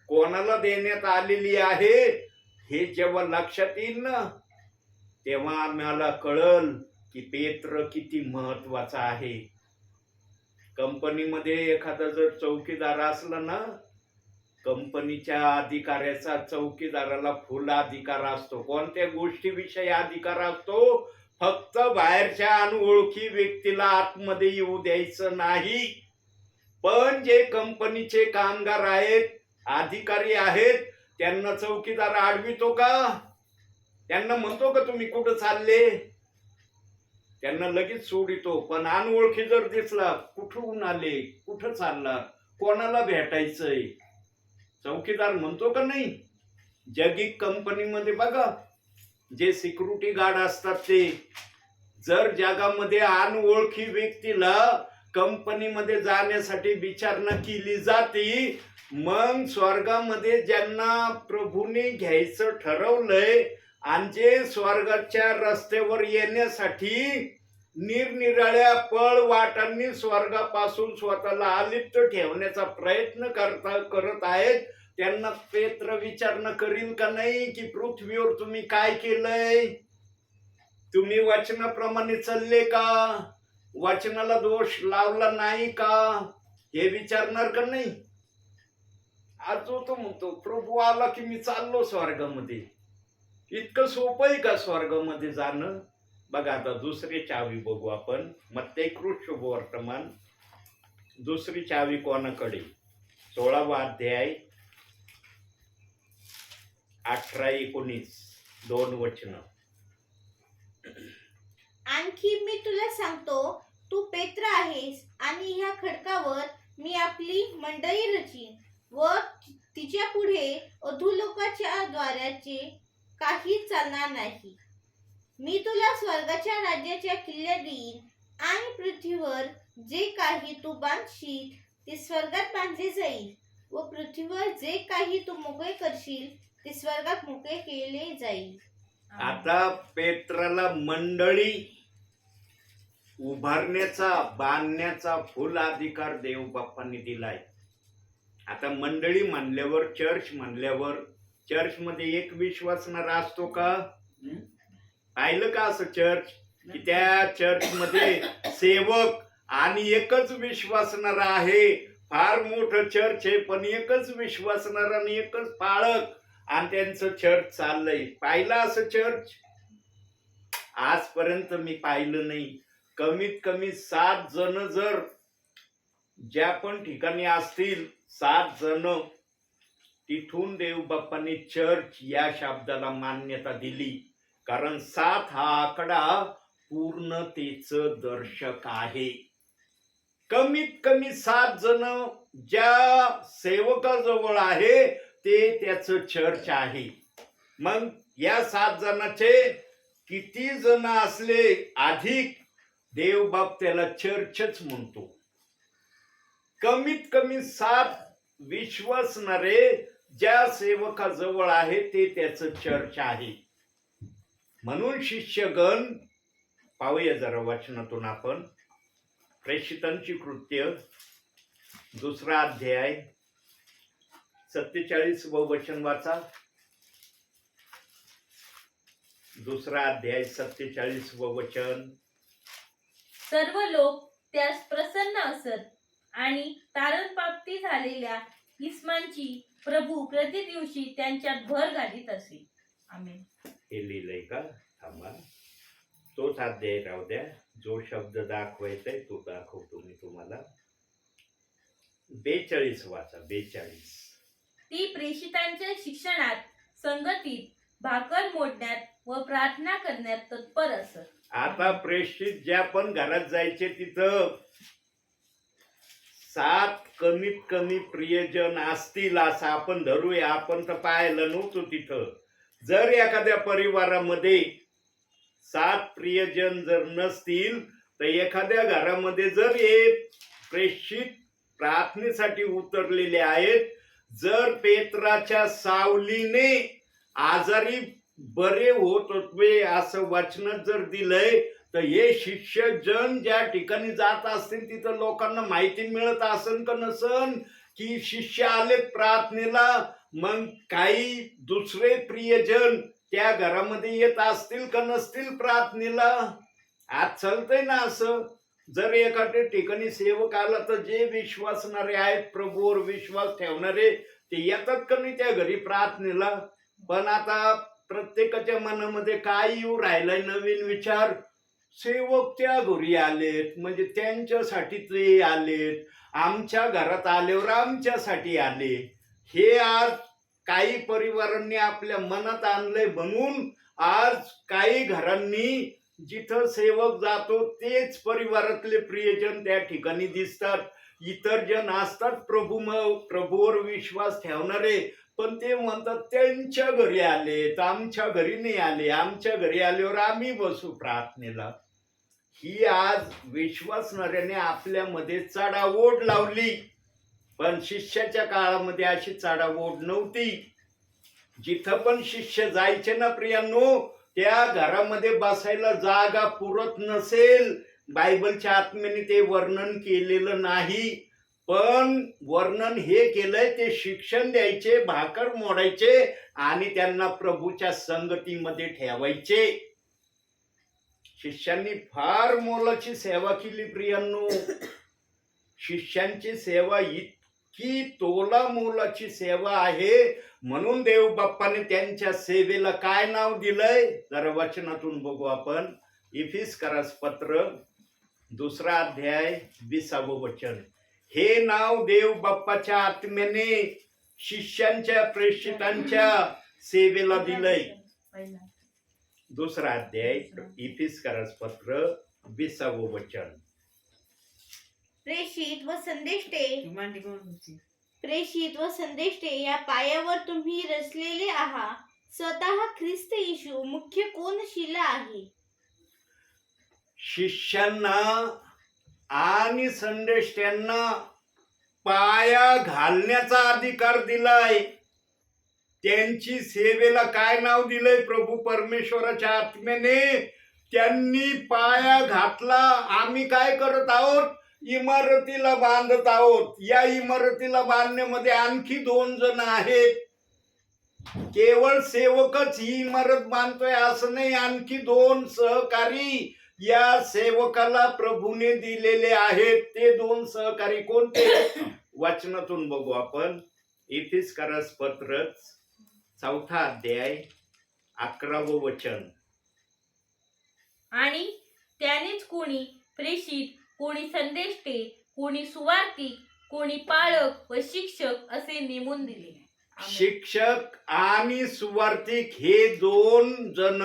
कोणाला देण्यात आलेली आहे, हे जेव्हा लक्षात येईल ना, तेव्हा आम्हाला कळल की पेत्र किती महत्वाचा आहे. कंपनीमध्ये एखादा जर चौकीदार असला ना, कंपनीच्या अधिकाऱ्याचा चौकीदाराला फुल अधिकार असतो. कोणत्या गोष्टीविषयी अधिकार असतो? फक्त बाहेरच्या अनोळखी व्यक्तीला आतमध्ये येऊ द्यायचं नाही. पण जे कंपनीचे कामगार आहेत, अधिकारी आहेत, त्यांना चौकीदार आडवितो का? त्यांना म्हणतो का तुम्ही कुठं चालले? त्यांना लगेच सोडितो. पण अनोळखी जर दिसला, कुठून आले, कुठं चालला, कोणाला भेटायचंय, चौकीदार म्हणतो का नाही? जगिक कंपनीमध्ये बघा, जे सिक्युरिटी गार्ड असतात ते जर जगामध्ये अनोळखी व्यक्तीला कंपनीमध्ये जाण्यासाठी विचारणा केली जाते, मग स्वर्गामध्ये ज्यांना प्रभूने घ्यायचं ठरवलंय आणि जे स्वर्गाच्या रस्त्यावर येण्यासाठी निरनिराळ्या पळ वाटांनी स्वर्गापासून स्वतःला अलिप्त ठेवण्याचा प्रयत्न करत आहेत, त्यांना पेत्र विचारणा करील का नाही की पृथ्वीवर तुम्ही काय केलंय? तुम्ही वचनाप्रमाणे चालले का? वचनाला दोष लावला नाही का? हे विचारणार का नाही? आज तो म्हणतो प्रभू आला की मी चाललो स्वर्गामध्ये. इतकं सोपं आहे का स्वर्गामध्ये जाणं? बघा आता दुसरी चावी बघू आपण. मत्तेकृत शुभवर्तमान दुसरी चावी कोणाकडे? 16वा अध्याय 18-19 2 वचन. आणखी मी तुला सांगतो, तू पेत्र आहेस आणि ह्या खडकावर मी आपली मंडळी रचीन व तिच्या पुढे अधोलोकाच्या द्वाराचे काही चालणार नाही. मी तुला स्वर्गाच्या राज्याच्या किल्ल्या देईन आणि पृथ्वीवर जे काही तू बांधशील ते स्वर्गात बांधले जाईल व पृथ्वीवर जे काही तू मोकळे करशील ते स्वर्गात मोकळे केले जाईल. आता पेत्राला मंडळी उभारण्याचा, बांधण्याचा फुल अधिकार देव बाप्पांनी दिलाय. आता मंडळी म्हणल्यावर, चर्च म्हणल्यावर, चर्च मध्ये एक विश्वासणारा असतो का? पाहिलं का असं चर्च? की त्या चर्च मध्ये सेवक आणि एकच विश्वासणारा आहे. फार मोठं चर्च आहे, पण एकच विश्वासणारा आणि एकच पाळक, आणि त्यांचं चर्च चाललंय. पाहिलं असं चर्च? आजपर्यंत मी पाहिलं नाही. कमीत कमी 7 जण जर ज्या पण ठिकाणी असतील, 7 जण, तिथून देव बाप्पांनी चर्च या शब्दाला मान्यता दिली. कारण 7 हा आकडा पूर्णतेचं दर्शक आहे. कमीत कमी 7 जण ज्या सेवकाजवळ आहे ते त्याचं चर्च आहे. मग या 7 जणांचे किती जण असले अधिक, देव बाप त्याला चर्चच म्हणतो. कमीत कमी 7 विश्वासणारे ज्या सेवकाजवळ आहे ते त्याचं चर्च आहे. म्हणून शिष्यगण, पाहूया जरा वचनातून आपण. प्रेषितांची कृत्य 2रा अध्याय 47व वचन वाचा. 2रा अध्याय 47व वचन. सर्व लोक त्यास प्रसन्न असत आणि तारणप्राप्ती झालेल्या इस्मांची प्रभू प्रति दिवशी त्यांच्यात भर घालीत असे. आमेन. हे लिहिलंय का? थांबा, तोच अध्याय राहू द्या. जो शब्द दाखवायचाय तो दाखवतो मी तुम्हाला. 42 वाचा. 42. ती प्रेषितांच्या शिक्षणात, संगतीत, भाकर मोडण्यात व प्रार्थना करण्यात तत्पर असत. आता प्रेषित ज्या पण घरात जायचे तिथं 7 कमीत कमी प्रियजन असतील असं आपण धरूया. आपण तर पाहायला नव्हतो तिथं. जर एखाद्या परिवारामध्ये 7 प्रियजन जर नसतील तर एखाद्या घरामध्ये जर हे प्रेषित प्रार्थनेसाठी उतरलेले आहेत, जर पेत्राच्या सावलीने आजारी बरे होत होते असं वचनात जर दिलंय, तर हे शिष्यजन ज्या ठिकाणी जात असतील तिथं लोकांना माहिती मिळत असन का नसन की शिष्य आलेत प्रार्थनेला, मग काही दुसरे प्रियजन त्या घरामध्ये येत असतील का नसतील प्रार्थनेला? आज चालतंय ना असं. जर एखाद्या ठिकाणी सेवक आला तर जे विश्वासणारे आहेत, प्रभूवर विश्वास ठेवणारे, ते येतात का नाही त्या घरी प्रार्थनेला? पण आता प्रत्येकाच्या मनामध्ये काय येऊ राहिलाय नवीन विचार, सेवक त्या घरी आलेत म्हणजे त्यांच्यासाठी ते आलेत, आमच्या घरात आल्यावर आमच्यासाठी आले. हे आज काही परिवारांनी आपल्या मनात आणलंय. म्हणून आज काही घरांनी जिथं सेवक जातो तेच परिवारातले प्रियजन त्या ठिकाणी दिसतात. इतर जण असतात प्रभूवर विश्वास ठेवणारे, पण ते म्हणतात त्यांच्या घरी आलेत, आमच्या घरी नाही आले, आमच्या घरी आल्यावर आम्ही बसू प्रार्थनेला. ही आज विश्वासणाऱ्याने आपल्यामध्ये चढाओढ लावली. पण शिष्याच्या काळामध्ये अशी चढाओढ नव्हती. जिथं पण शिष्य जायचे ना प्रियांनो, त्या घरामध्ये बसायला जागा पुरत नसेल. बायबलच्या आत्म्याने ते वर्णन केलेलं नाही, पण वर्णन हे केलंय ते शिक्षण द्यायचे, भाकर मोडायचे आणि त्यांना प्रभूच्या संगतीमध्ये ठेवायचे. शिष्यांनी फार मोलाची सेवा केली प्रियांनो. शिष्यांची सेवा इतकी तोला मोलाची सेवा आहे. म्हणून देव बाप्पाने त्यांच्या सेवेला काय नाव दिलंय जरा वचनातून बघू आपण. इफिसकरास पत्र 2 अध्याय 20 वचन. हे नाव देव बाप्पाच्या आत्म्याने शिष्यांच्या प्रेषितांच्या सेवेला दिलंय. 2 अध्याय इफिसकरास पत्र 20 वचन. प्रेषित व संदेष्टे या पायावर तुम्ही रचलेले आहात. स्वतः ख्रिस्त येशू मुख्य कोनशिला आहे. शिष्यांना आणि संदेष्ट्यांना पाया घालण्याचा अधिकार दिलाय. त्यांची सेवेला काय नाव दिलंय प्रभू परमेश्वराच्या आत्म्याने? त्यांनी पाया घातला. आम्ही काय करत आहोत? इमारतीला बांधत आहोत. या इमारतीला बांधण्यामध्ये आणखी 2 जण आहेत. केवळ सेवकच ही इमारत बांधतोय असं नाही, आणखी 2 सहकारी या सेवकाला प्रभूने दिलेले आहेत. ते 2 सहकारी कोणते? वचनातून बघू आपण. इफिसकरास पत्र 4 अध्याय 11 वचन. आणि त्यानेच कोणी प्रेषित, कोणी संदेष्टे, कोणी सुवार्तिक, कोणी पाळक व शिक्षक असे नेमून दिले. शिक्षक आणि सुवार्तिक हे 2 जण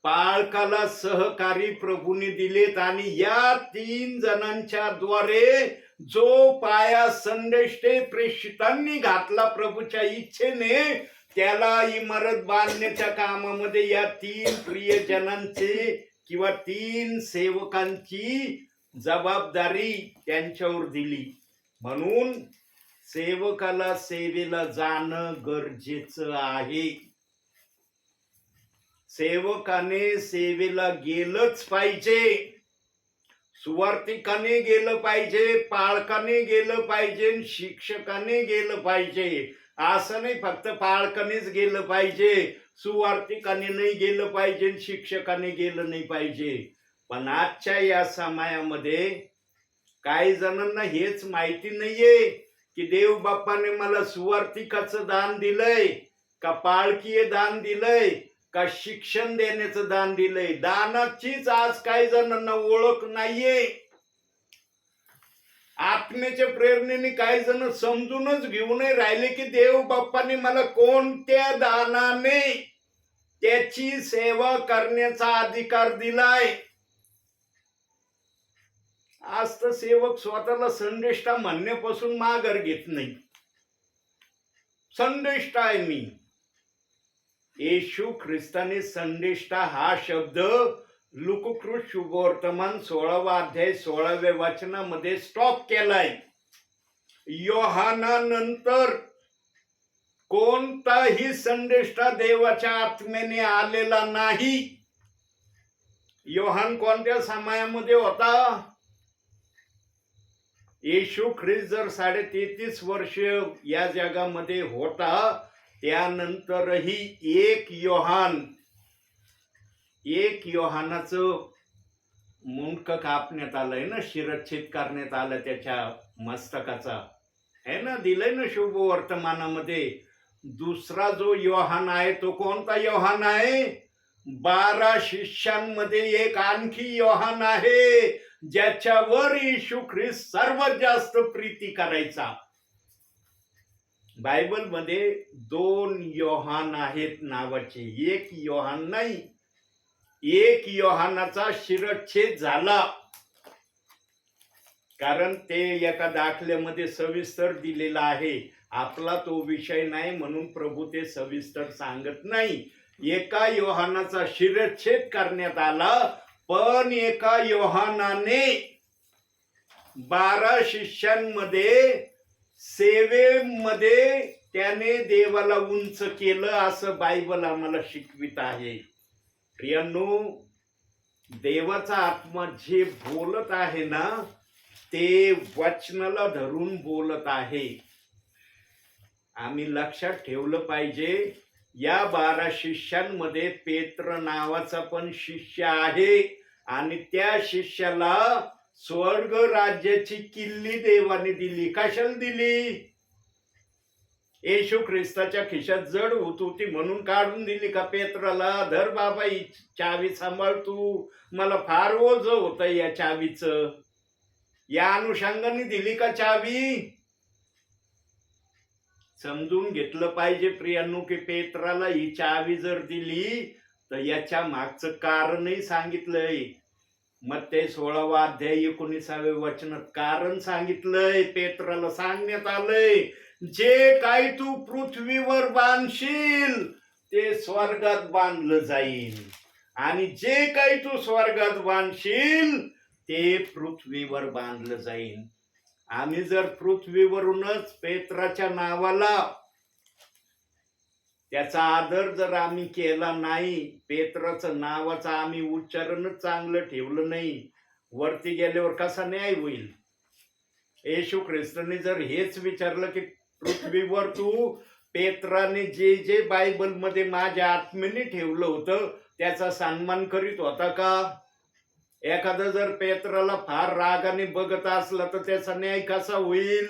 पाळकाला सहकारी प्रभूने दिलेत. आणि या 3 जणांच्या द्वारे जो पाया संदेष्टे प्रेषितांनी घातला प्रभूच्या इच्छेने, त्याला इमारत बांधण्याच्या कामामध्ये या 3 प्रियजनांचे किंवा 3 सेवकांची जबाबदारी त्यांच्यावर दिली. म्हणून सेवकाला सेवेला जाणं गरजेचं आहे. सेवकाने सेवेला गेलंच पाहिजे. सुवार्तिकाने गेलं पाहिजे, पाळकाने गेलं पाहिजे, शिक्षकाने गेलं पाहिजे. असं नाही फक्त पाळकानेच गेलं पाहिजे, सुवार्तिकाने नाही गेलं पाहिजे, शिक्षकाने गेलं नाही पाहिजे. पण आजच्या या समयामध्ये काही जणांना हेच माहिती नाहीये की देव बाप्पाने मला सुवार्तिकाचं दान दिलंय का पाळकीय दान दिलंय का शिक्षण देण्याचं दान दिलंय. दानाचीच आज काही जणांना ओळख नाहीये. आत्म्याच्या प्रेरणेने काही जण समजूनच घेऊ नाही राहिले की देव बाप्पाने मला कोणत्या दानाने त्याची सेवा करण्याचा अधिकार दिलाय. आज तर सेवक स्वतःला संदेष्टा म्हणण्यापासून माघार घेत नाही. संदेष्टा आहे मी. येशू ख्रिस्ताने संदेष्टा हा शब्द लुककृत शुभवर्तमान 16वा अध्याय 16व्या वचनामध्ये स्टॉप केलाय. योहानानंतर कोणताही संदेष्टा देवाच्या आत्म्याने आलेला नाही. योहान कोणत्या समयामध्ये होता? येशू ख्रिस्त जर 33.5 वर्ष या जगामध्ये होता, त्यानंतरही एक योहानाचं मुंडक कापण्यात आलंय ना, शिरच्छेद करण्यात आलं त्याच्या मस्तकाचा, है ना, दिलंय ना शुभ वर्तमानामध्ये. दुसरा जो योहान आहे तो कोणता योहान आहे? 12 शिष्यांमध्ये एक आणखी योहान आहे ज्याच्यावर येशू ख्रिस्त सर्वात जास्त प्रीती करायचा. बायबल मध्ये 2 योहान आहेत नावाचे, एक योहान नाही. एक योहानाचा शिरच्छेद झाला, कारण ते एका दाखल्यामध्ये सविस्तर दिलेला आहे. आपला तो विषय नाही म्हणून प्रभू ते सविस्तर सांगत नाही. एका योहानाचा शिरच्छेद करण्यात आला, पण एका योहानाने 12 शिष्यांमध्ये सेवेमध्ये त्याने देवाला उंच केलं, असं बायबल आम्हाला शिकवित आहे. प्रियांनो, देवाचा आत्मा जे बोलत आहे ना, ते वचनाला धरून बोलत आहे. आम्ही लक्षात ठेवलं पाहिजे, या 12 शिष्यांमध्ये पेत्र नावाचा पण शिष्य आहे आणि त्या शिष्याला स्वर्ग राज्याची किल्ली देवाने दिली. कशाला दिली? येशू ख्रिस्ताच्या खिशात जड होत होती म्हणून काढून दिली का पेत्राला? धर बाबा ही चावी सांभाळ तू, मला फार ओझ होत या चावीचं, या अनुषंगाने दिली का चावी? समजून घेतलं पाहिजे प्रियांनो की पेत्राला ही चावी जर दिली तर याच्या मागचं कारणही सांगितलंय. मत्ते 16वा अध्याय 19व्या वचनात कारण सांगितलंय. पेत्राला सांगण्यात आलंय, जे काही तू पृथ्वीवर बांधशील ते स्वर्गात बांधलं जाईल, आणि जे काही तू स्वर्गात बांधशील ते पृथ्वीवर बांधलं जाईल. आम्ही जर पृथ्वीवरूनच पेत्राच्या नावाला त्याचा आदर जर आम्ही केला नाही, पेत्राचं नावाचं आम्ही उच्चारणच चांगलं ठेवलं नाही, वरती गेल्यावर कसा न्याय होईल? येशू ख्रिस्ताने जर हेच विचारलं की पृथ्वीवर तू पेत्राने जे जे बायबल मध्ये माझ्या आत्म्याने ठेवलं होतं त्याचा सन्मान करीत होता का? एखादा जर पेत्राला फार रागाने बघत असला तर त्याचा न्याय कसा होईल?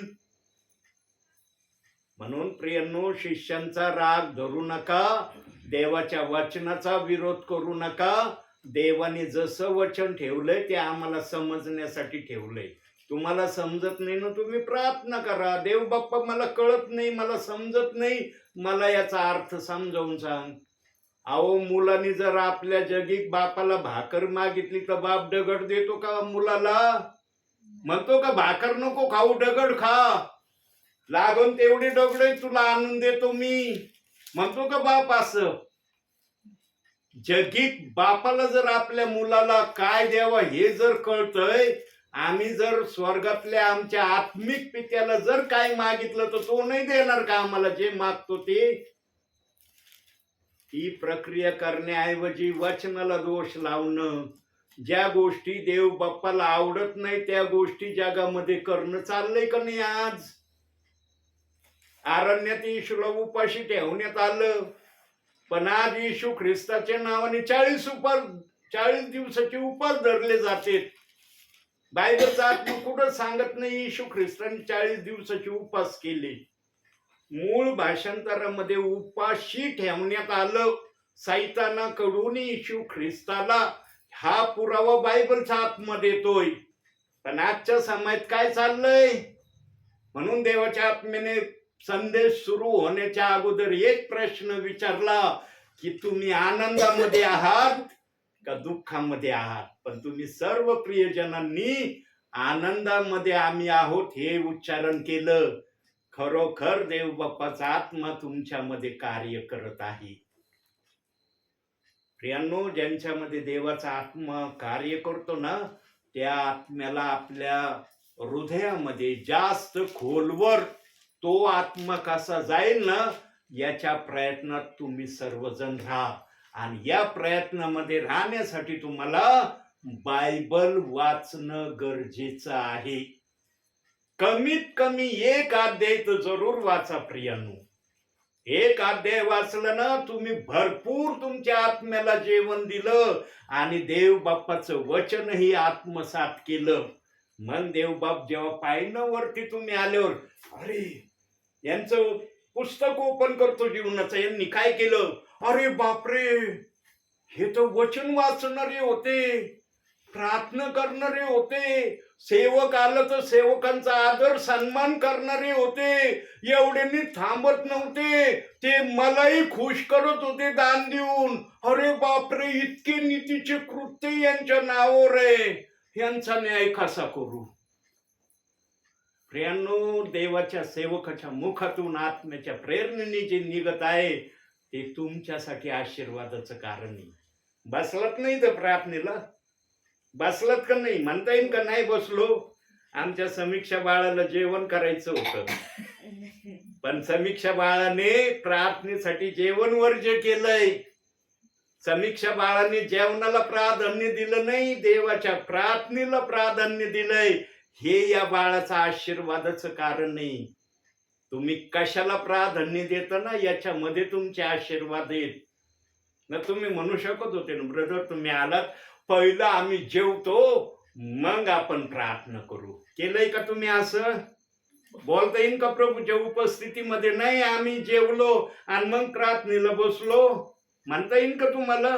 म्हणून प्रियांनो, शिष्यांचा राग धरू नका, देवाच्या वचनाचा विरोध करू नका. देवाने जसं वचन ठेवलंय ते आम्हाला समजण्यासाठी ठेवलंय. तुम्हाला समजत नाही ना, तुम्ही प्रार्थना करा, देव बाप्पा मला कळत नाही, मला समजत नाही, मला याचा अर्थ समजावून सांग. अहो, मुलांनी जर आपल्या जगी बापाला भाकर मागितली तर बाप दगड देतो का मुलाला? म्हणतो का भाकर नको खाऊ, दगड खा, लागून तेवढी दगड तुला आणून देतो मी, म्हणतो का बाप? असं जगीत बापाला जर आपल्या मुलाला काय द्यावं हे जर कळतंय, आम्ही जर स्वर्गातल्या आमच्या आत्मिक पित्याला जर काय मागितलं तर तो नाही देणार का आम्हाला जे मागतो ते? ही प्रक्रिया करण्याऐवजी वचनाला दोष लावणं, ज्या गोष्टी देव बाप्पाला आवडत नाही त्या गोष्टी जगामध्ये करणं चाललंय का नाही? आज अरण्यात येशूला उपाशी ठेवण्यात आलं, पण आज येशू ख्रिस्ताच्या नावाने 40 दिवसाचे उपास धरले जाते. बायबलचा आत्मा कुठं सांगत नाही येशू ख्रिस्ताने 40 दिवसाचे उपास केले. मूळ भाषांतरामध्ये उपाशी ठेवण्यात आलं सैतानाकडून येशू ख्रिस्ताला, हा पुरावा बायबलचा आत्मा देतोय. पण आजच्या समयात काय चाललंय? म्हणून देवाच्या आत्म्याने संदेश सुरू होण्याच्या अगोदर एक प्रश्न विचारला की तुम्ही आनंदामध्ये आहात का दुःखामध्ये आहात? पण तुम्ही सर्व प्रियजनांनी आनंदामध्ये आम्ही आहोत हे उच्चारण केलं. खरोखर देव बाप्पाचा आत्मा तुमच्यामध्ये कार्य करत आहे. प्रियांनो, ज्यांच्यामध्ये देवाचा आत्मा कार्य करतो ना, त्या आत्म्याला आपल्या हृदयामध्ये जास्त खोलवर तो आत्मा कसा जाईल ना, याच्या प्रयत्नात तुम्ही सर्वजण राहा. आणि या प्रयत्नामध्ये राहण्यासाठी तुम्हाला बायबल वाचणं गरजेचं आहे. कमीत कमी एक अध्याय तर जरूर वाचा प्रियांनो. एक अध्याय वाचलं ना, तुम्ही भरपूर तुमच्या आत्म्याला जेवण दिलं आणि देव बाप्पाचं वचनही आत्मसात केलं. मग देव बाप जेव्हा पाहिलं वरती तुम्ही आल्यावर, अरे यांचं पुस्तक ओपन करतो जीवनाचं, यांनी काय केलं? अरे बापरे, हे तर वचन वाचणारे होते, प्रार्थना करणारे होते, सेवक आलं तर सेवकांचा आदर सन्मान करणारे होते, एवढ्यांनी थांबत नव्हते, ते मलाही खुश करत होते दान देऊन. अरे बापरे, इतके नीतीचे कृत्य यांच्या नावावर आहे, यांचा न्याय कसा करू? प्रियांनो, देवाच्या सेवकाच्या मुखातून आत्म्याच्या प्रेरणेने जे निघत आहे ते तुमच्यासाठी आशीर्वादाचं कारण आहे. बसलात नाही तर प्रार्थनेला? बसलात का नाही? म्हणता येईल का नाही बसलो? आमच्या समीक्षा बाळाला जेवण करायचं होतं, पण समीक्षा बाळाने प्रार्थनेसाठी जेवण वर्ज्य केलंय. समीक्षा बाळाने जेवणाला प्राधान्य दिलं नाही, देवाच्या प्रार्थनेला प्राधान्य दिलंय. हे या बाळाचं आशीर्वादाचं कारण नाही. तुम्ही कशाला प्राधान्य देता ना, याच्यामध्ये तुमचे आशीर्वाद आहेत ना. तुम्ही म्हणू शकत होते ना, ब्रदर तुम्ही आलात, पहिलं आम्ही जेवतो मग आपण प्रार्थना करू. केलंय का तुम्ही? असं बोलता येईल का प्रभूच्या उपस्थितीमध्ये? नाही, आम्ही जेवलो आणि मग प्रार्थनेला बसलो म्हणता येईल का तुम्हाला?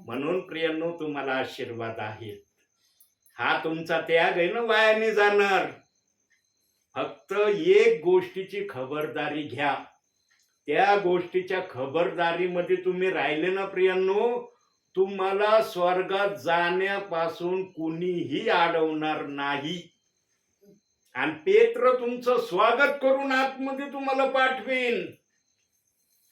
म्हणून प्रियांनो, तुम्हाला आशीर्वाद आहेत. हा तुमचा त्याग आहे ना, वाया नाही जाणार. फक्त एक गोष्टीची खबरदारी घ्या. त्या गोष्टीच्या खबरदारीमध्ये तुम्ही राहिले ना प्रियांनो, तुम्हाला स्वर्गात जाण्यापासून कुणीही अडवणार नाही. आणि पेत्र तुमचं स्वागत करून आतमध्ये तुम्हाला पाठवेल.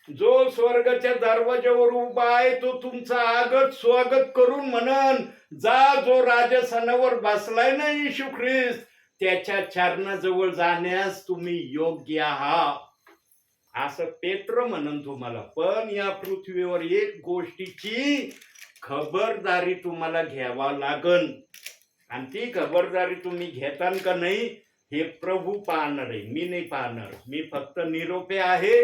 जो स्वर्गाच्या दरवाजावर उभा आहे तो तुमचं आगत स्वागत करून म्हणन, जा, जो राजस्थानावर बसलाय ना येशू ख्रिस्त, त्याच्या चरणाजवळ जाण्यास तुम्ही योग्य आहात, असं पेत्र म्हणन तुम्हाला. पण या पृथ्वीवर एक गोष्टीची खबरदारी तुम्हाला घ्यावा लागन, आणि ती खबरदारी तुम्ही घेतान का नाही हे प्रभू पाहणार आहे, मी नाही पाहणार. मी फक्त निरोपे आहे,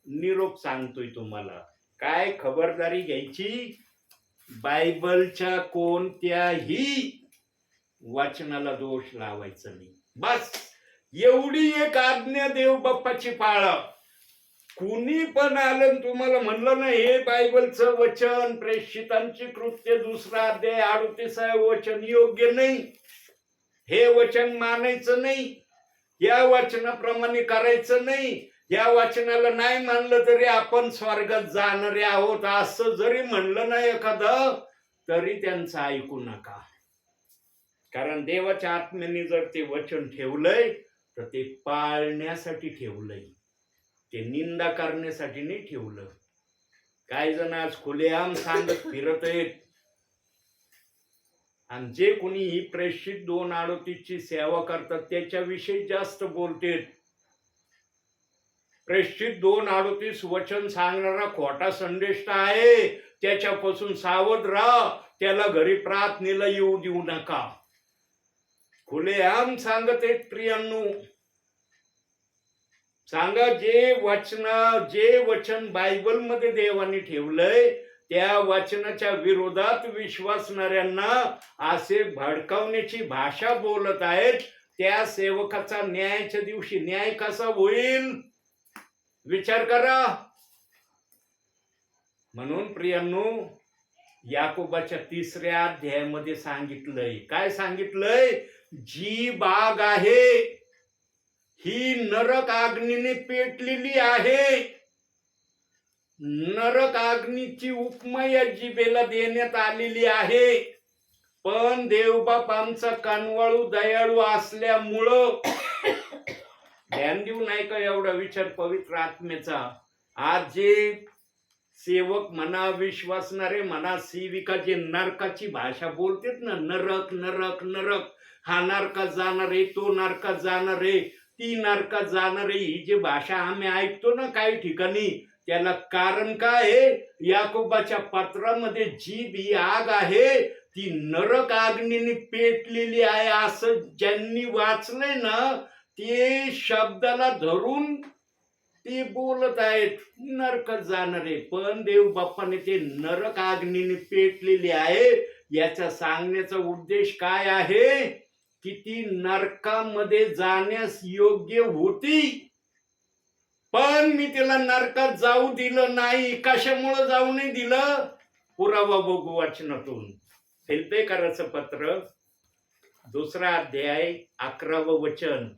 निरोप सांगतोय तुम्हाला. काय खबरदारी घ्यायची? बायबलच्या कोणत्याही वचनाला दोष लावायचा नाही. बस एवढी एक आज्ञा देव बाप्पाची पाळा. कुणी पण आलं तुम्हाला म्हणलं ना हे बायबलचं वचन, प्रेषितांची कृत्य 2 अध्याय 38 वचन योग्य नाही, हे वचन मानायचं नाही, या वचनाप्रमाणे करायचं नाही, या वचनाला नाही मानलं तरी आपण स्वर्गात जाणारे आहोत, असं जरी म्हणलं ना एखादं, तरी त्यांचं ऐकू नका. कारण देवाच्या आत्म्याने जर ते वचन ठेवलंय तर ते पाळण्यासाठी ठेवलंय, ते निंदा करण्यासाठी नाही ठेवलं. काही जण आज खुलेआम सांगत फिरत आहेत, आणि जे कोणी ही प्रेषित 2:38ची सेवा करतात त्याच्याविषयी जास्त बोलतेत. प्रेषित 2:38 वचन सांगणारा खोटा संदेश आहे, त्याच्यापासून सावध राहा, त्याला घरी प्रार्थनेला येऊ देऊ नका. खुलेआम सांगत आहेत प्रियांनो. सांगा, जे वचन बायबल मध्ये देवाने ठेवलंय त्या वचनाच्या विरोधात विश्वासणाऱ्यांना असे भडकावण्याची भाषा बोलत आहेत, त्या सेवकाचा न्यायाच्या दिवशी न्याय कसा होईल विचार करा. म्हणून प्रियांनो, याकोबाच्या 3ऱ्या अध्यायामध्ये सांगितलंय, काय सांगितलंय? जी बाग आहे ही नरक अग्नीने पेटलेली आहे. नरक अग्नीची उपमा या जिभेला देण्यात आलेली आहे. पण देवबाप आमचा कानवाळू दयाळू असल्यामुळं ध्यान देऊ नाही का एवढा विचार पवित्र आत्मेचा. आज जे सेवक म्हणा, विश्वासणारे म्हणा, सेविका जे नरकाची भाषा बोलतात ना, नरक नरक नरक, हा नरकात जाणार आहे, तो नरकात जाणार आहे, ती नरकात जाणार आहे, ही जी भाषा आम्ही ऐकतो ना काही ठिकाणी, त्याला कारण काय आहे? याकोबाच्या पत्रामध्ये जीभ ही आग आहे, ती नरक अग्नीने पेटलेली आहे असं ज्यांनी वाचलंय ना, ते शब्दाला धरून ते बोलत आहेत नरकात जाणारे. पण देव बाप्पाने ते नरक अग्नीने पेटलेली आहे याचा सांगण्याचा उद्देश काय आहे की ती नरकामध्ये जाण्यास योग्य होती, पण मी तिला नरकात जाऊ दिलं नाही. कशामुळे जाऊ नाही दिलं? पुरावा बघू वाचनातून. फिल्पेकराचं पत्र 2 अध्याय 11 वचन.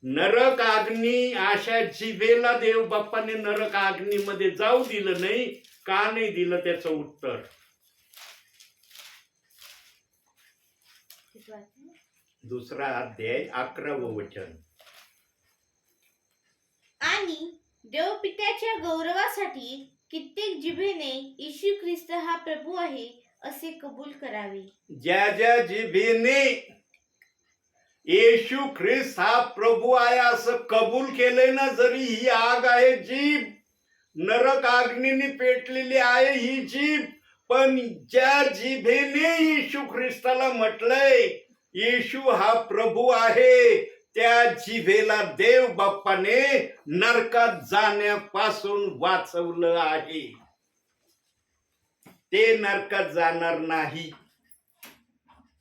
नरक अग्नी अशा जिभेला देव बाप्पाने नरक अग्नीमध्ये जाऊ दिलं नाही. का नाही दिलं? त्याचं उत्तर 2 अध्याय 11 वचन. आणि देवपित्याच्या गौरवासाठी कित्येक जिभेने येशू ख्रिस्त हा प्रभू आहे असे कबूल करावे. ज्या ज्या जिभेने येशू ख्रिस्त हा प्रभू आहे असं कबूल केलंय ना, जरी ही आग आहे जीभ, नरक अग्नीने पेटलेली आहे ही जीभ, पण ज्या जिभेने येशू ख्रिस्ताला म्हटलंय येशू हा प्रभू आहे, त्या जिभेला देव बाप्पाने नरकात जाण्यापासून वाचवलं आहे. ते नरकात जाणार नाही.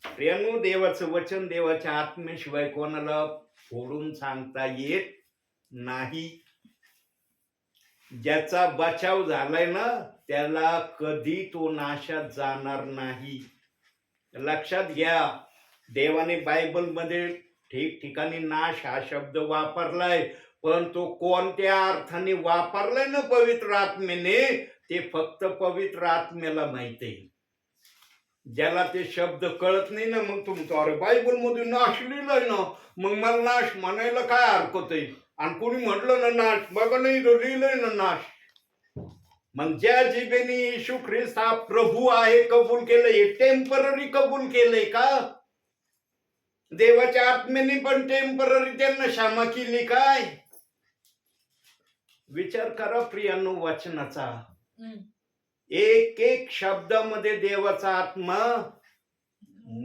प्रियांनो, देवाचं वचन देवाच्या आत्म्याशिवाय कोणाला फोडून सांगता येत नाही. ज्याचा बचाव झालाय ना त्याला कधी तो नाशात जाणार नाही. लक्षात घ्या, देवाने बायबल मध्ये ठिकठिकाणी नाश हा शब्द वापरलाय, पण तो कोणत्या अर्थाने वापरलाय ना पवित्र आत्मेने ते फक्त पवित्र आत्म्याला माहिती आहे. ज्याला ते शब्द कळत नाही ना, मग तुमचं अरे बायबल मध्ये नाश लिहिलंय ना, मग मला नाश म्हणायला काय हरकत आहे? आणि कोणी म्हटलं ना नाश, बघा नाही लिहिलंय ना नाश. मग ज्या जिभेने येशू ख्रिस्त हा प्रभू आहे कबूल केलंय, टेम्पररी कबूल केलंय का? देवाच्या आत्म्याने पण टेम्पररी त्यांना क्षमा केली काय? विचार करा प्रियांनो वचनाचा. एक एक शब्दामध्ये देवाचा आत्मा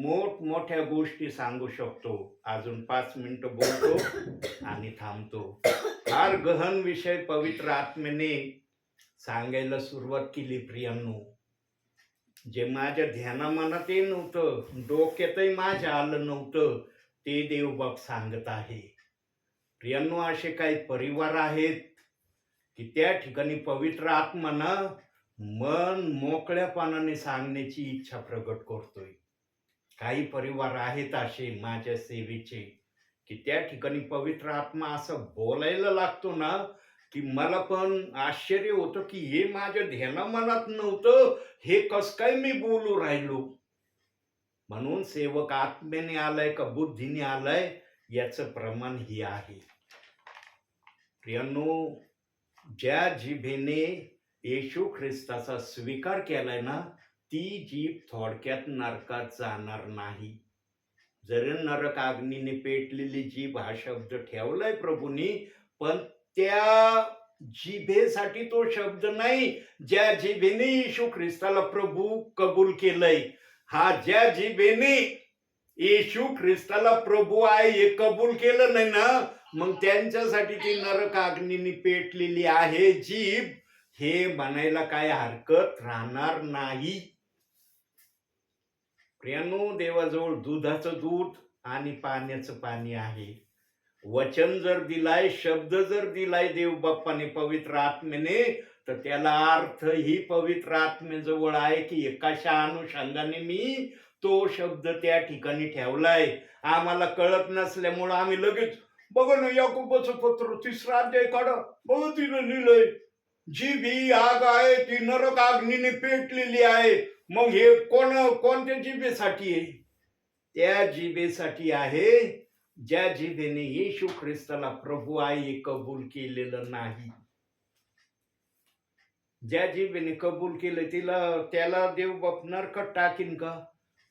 मोठमोठ्या गोष्टी सांगू शकतो. अजून 5 मिनिटं बोलतो आणि थांबतो. फार गहन विषय पवित्र आत्म्याने सांगायला सुरुवात केली प्रियांनो. जे माझ्या ध्यानामनात नव्हतं, डोक्यातही माझ्या आलं नव्हतं, ते देवबाप सांगत आहे. प्रियांनो, असे काही परिवार आहेत की त्या ठिकाणी पवित्र आत्मानं मन मोकळ्यापणाने सांगण्याची इच्छा प्रगट करतोय. काही परिवार आहेत असे माझ्या सेवेचे की त्या ठिकाणी पवित्र आत्मा असं बोलायला लागतो ना की मला पण आश्चर्य होतं की हे माझ्या ध्यानामनात नव्हतं, हे कस काय मी बोलू राहिलो. म्हणून सेवक आत्म्याने आलाय का बुद्धीने आलाय याचं प्रमाण ही आहे. प्रियांनो, ज्या जिभेने येशू ख्रिस्ताचा स्वीकार केलाय ना, ती जीभ थोडक्यात नरकात जाणार नाही. जरी नरक अग्नीने पेटलेली जीभ हा शब्द ठेवलाय प्रभूंनी, पण त्या जिभेसाठी तो शब्द नाही ज्या जिभेने येशू ख्रिस्ताला प्रभू कबूल केलंय. हा ज्या जिभेने येशू ख्रिस्ताला प्रभू आहे हे कबूल केलं नाही ना, मग त्यांच्यासाठी ती नरक अग्नीने पेटलेली आहे जीभ हे म्हणायला काय हरकत राहणार नाही. प्रियांनो, देवाजवळ दुधाचं दूध आणि पाण्याचं पाणी आहे. वचन जर दिलाय, शब्द जर दिलाय देव बाप्पाने पवित्र आत्म्याने, तर त्याला अर्थ ही पवित्र आत्म्याजवळ आहे की कशा अनुषंगाने मी तो शब्द त्या ठिकाणी ठेवलाय. आम्हाला कळत नसल्यामुळं आम्ही लगेच बघा ना याकोबाचं पत्र 3रा अध्याय काढा, बघा तिनं लिहिलंय जी भी आग आहे ती नरक अग्नीने पेटलेली आहे. मग हे कोणत्या जिभेसाठी आहे? त्या जिभेसाठी आहे ज्या जिभेने येशू ख्रिस्ताला प्रभू आहे कबूल केलेलं नाही. ज्या जिभेने कबूल केलं त्याला देव बाप नरकात टाकीन का?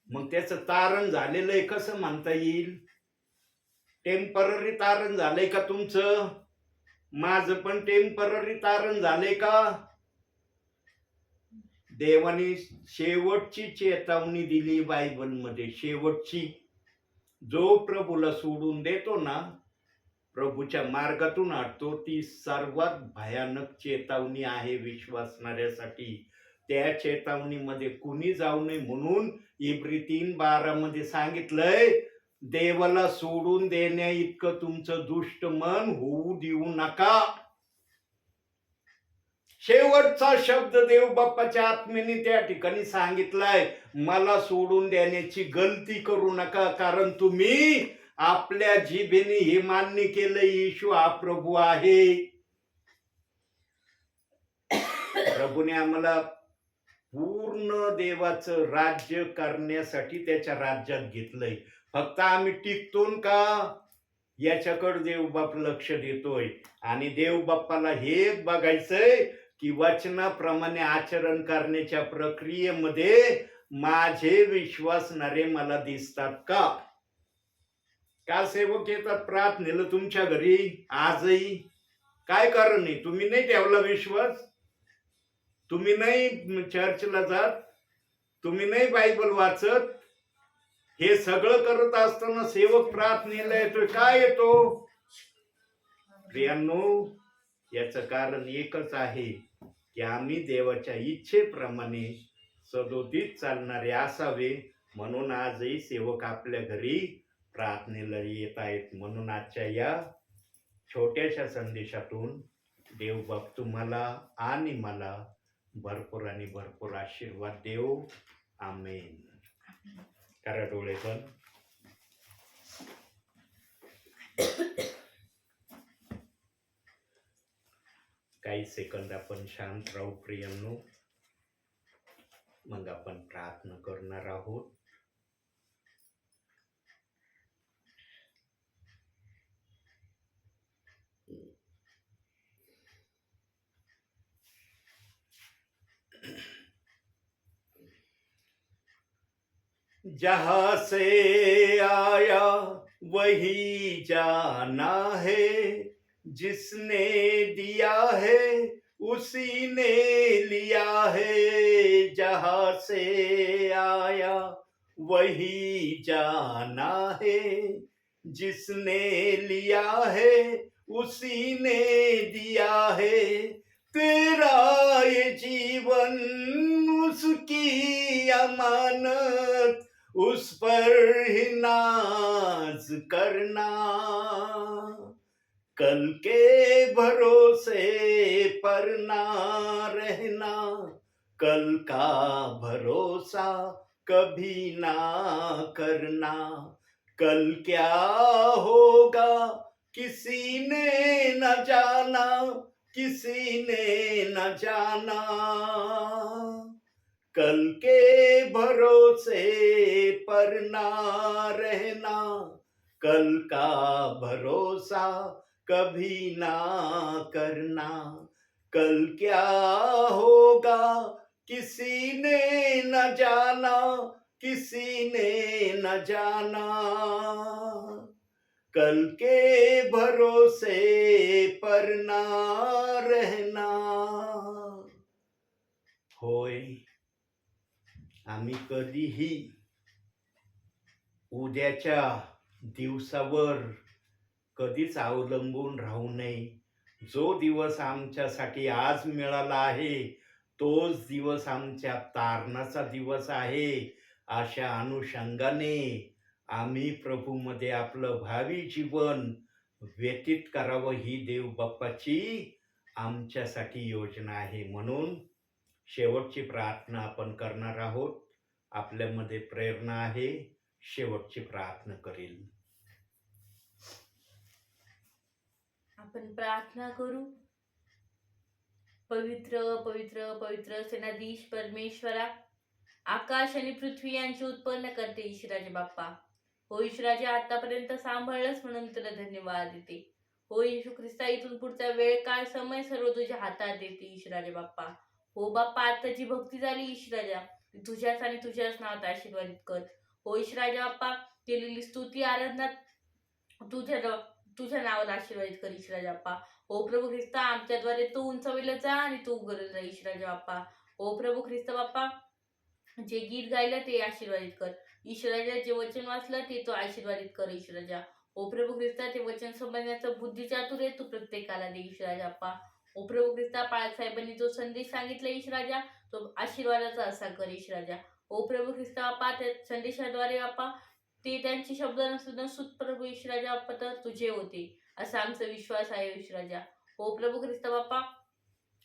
मग त्याचं तारण झालेलं आहे कसं म्हणता येईल? टेम्पररी तारण झालंय का तुमचं? माझं पण टेम्पररी तारण झालंय का? देवाने शेवटची चेतावणी दिली बायबलमध्ये, शेवटची. जो प्रभूला सोडून देतो ना, प्रभूच्या मार्गातून हटतो, ती सर्वात भयानक चेतावणी आहे विश्वासणाऱ्यासाठी. त्या चेतावणीमध्ये कुणी जाऊ नये म्हणून इब्री 3:12 मध्ये सांगितलंय, देवाला सोडून देण्या इतकं तुमचं दुष्ट मन होऊ देऊ नका. शेवटचा शब्द देव बाप्पाच्या आत्मेने त्या ठिकाणी सांगितलाय, मला सोडून देण्याची गलती करू नका. कारण तुम्ही आपल्या जिभेने हे मान्य केलं येशू हा प्रभू आहे. प्रभूने आम्हाला पूर्ण देवाचं राज्य करण्यासाठी त्याच्या राज्यात घेतलंय. फक्त आम्ही टिकतो का याच्याकडे देव बाप लक्ष देतोय. आणि देव बाप्पाला हे बघायचंय की वचनाप्रमाणे आचरण करण्याच्या प्रक्रियेमध्ये माझे विश्वासणारे मला दिसतात का? का सेवक येतात प्रार्थनेला तुमच्या घरी आजही? काय कारण आहे? तुम्ही नाही ठेवला विश्वास, तुम्ही नाही चर्चला जात, तुम्ही नाही बायबल वाचत. हे सगळं करत असताना सेवक प्रार्थनेला येतोय. काय येतो? प्रियांनो, याचं कारण एकच आहे की आम्ही देवाच्या इच्छेप्रमाणे सदोदित चालणारे असावे. म्हणून आजही सेवक आपल्या घरी प्रार्थनेला येत आहेत. म्हणून आजच्या या छोट्याशा संदेशातून देव बाप तुम्हाला आणि मला भरपूर आणि भरपूर आशीर्वाद देव. आमेन. करा डोळे बंद. काही सेकंद आपण शांत राहू प्रियांनो, मग आपण प्रार्थना करणार आहोत. जहां से आया वही जाना है, जिसने दिया है उसी ने लिया है. जहां से आया वही जाना है, जिसने लिया है उसी ने दिया है. तेरा ये जीवन उसकी अमानत, उस पर ही नाज करना. कल के भरोसे पर ना रहना, कल का भरोसा कभी ना करना. कल क्या होगा किसी ने न जाना, किसी ने न जाना. कल के भरोसे पर ना रहना, कल का भरोसा कभी ना करना. कल क्या होगा किसी ने न जाना, किसी ने न जाना. कल के भरोसे पर ना रहना. होय, आम्ही कधीही उद्याच्या दिवसावर कधीच अवलंबून राहू नये. जो दिवस आमच्यासाठी आज मिळाला आहे तोच दिवस आमच्या तारणाचा दिवस आहे. अशा अनुषंगाने आम्ही प्रभूमध्ये आपलं भावी जीवन व्यतीत करावं ही देव बाप्पाची आमच्यासाठी योजना आहे. म्हणून शेवटची प्रार्थना आपण करणार आहोत. आपल्यामध्ये प्रेरणा आहे, शेवटची प्रार्थना करेल. आपण प्रार्थना करू. पवित्र पवित्र पवित्र सेनाधीश परमेश्वरा, आकाश आणि पृथ्वी यांचे उत्पन्न करते ईश्वराचे बाप्पा. हो ईश्वराचे, आतापर्यंत सांभाळलंच म्हणून तुला धन्यवाद देते. हो येशू ख्रिस्ता, इथून पुढचा वेळ काळ समय सर्व तुझ्या हातात देते ईश्वराचे बाप्पा. हो बाप्पा, आताची भक्ती झाली ईश्वराजा, तुझ्याच आणि तुझ्याच नावात आशीर्वादित कर. हो ईश्वराजा बाप्पा, केलेली स्तुती आराधना तुझ्या नावात आशीर्वादित कर ईश्वराजा बाप्पा. ओ प्रभू ख्रिस्ता, आमच्याद्वारे तू उंचाविला जा आणि तू उगरत जा ईश्वराजा बाप्पा. ओ प्रभू ख्रिस्त बाप्पा, जे गीत गायलं ते आशीर्वादित कर ईश्वराजा, जे वचन वाचलं ते तू आशीर्वादित कर ईश्वराजा. ओ प्रभू ख्रिस्ता, ते वचन समजण्याचं बुद्धी चातुर्य तू प्रत्येकाला दे ईश्वराजा बाप्पा. ओ प्रभू ख्रिस्ता, पाळक साहेबांनी जो संदेश सांगितला ईश्वराजा, तो आशीर्वादाचा असा कर ईश्वराजा. ओ प्रभू ख्रिस्ता बाप्पा, त्या संदेशाद्वारे बाप्पा ते त्यांचे शब्द नसुद्धा सुत प्रभू ईश्वराजा बाप्पा तर तुझे होते असा आमचा विश्वास आहे ईश्वराजा. ओ प्रभू ख्रिस्त बाप्पा,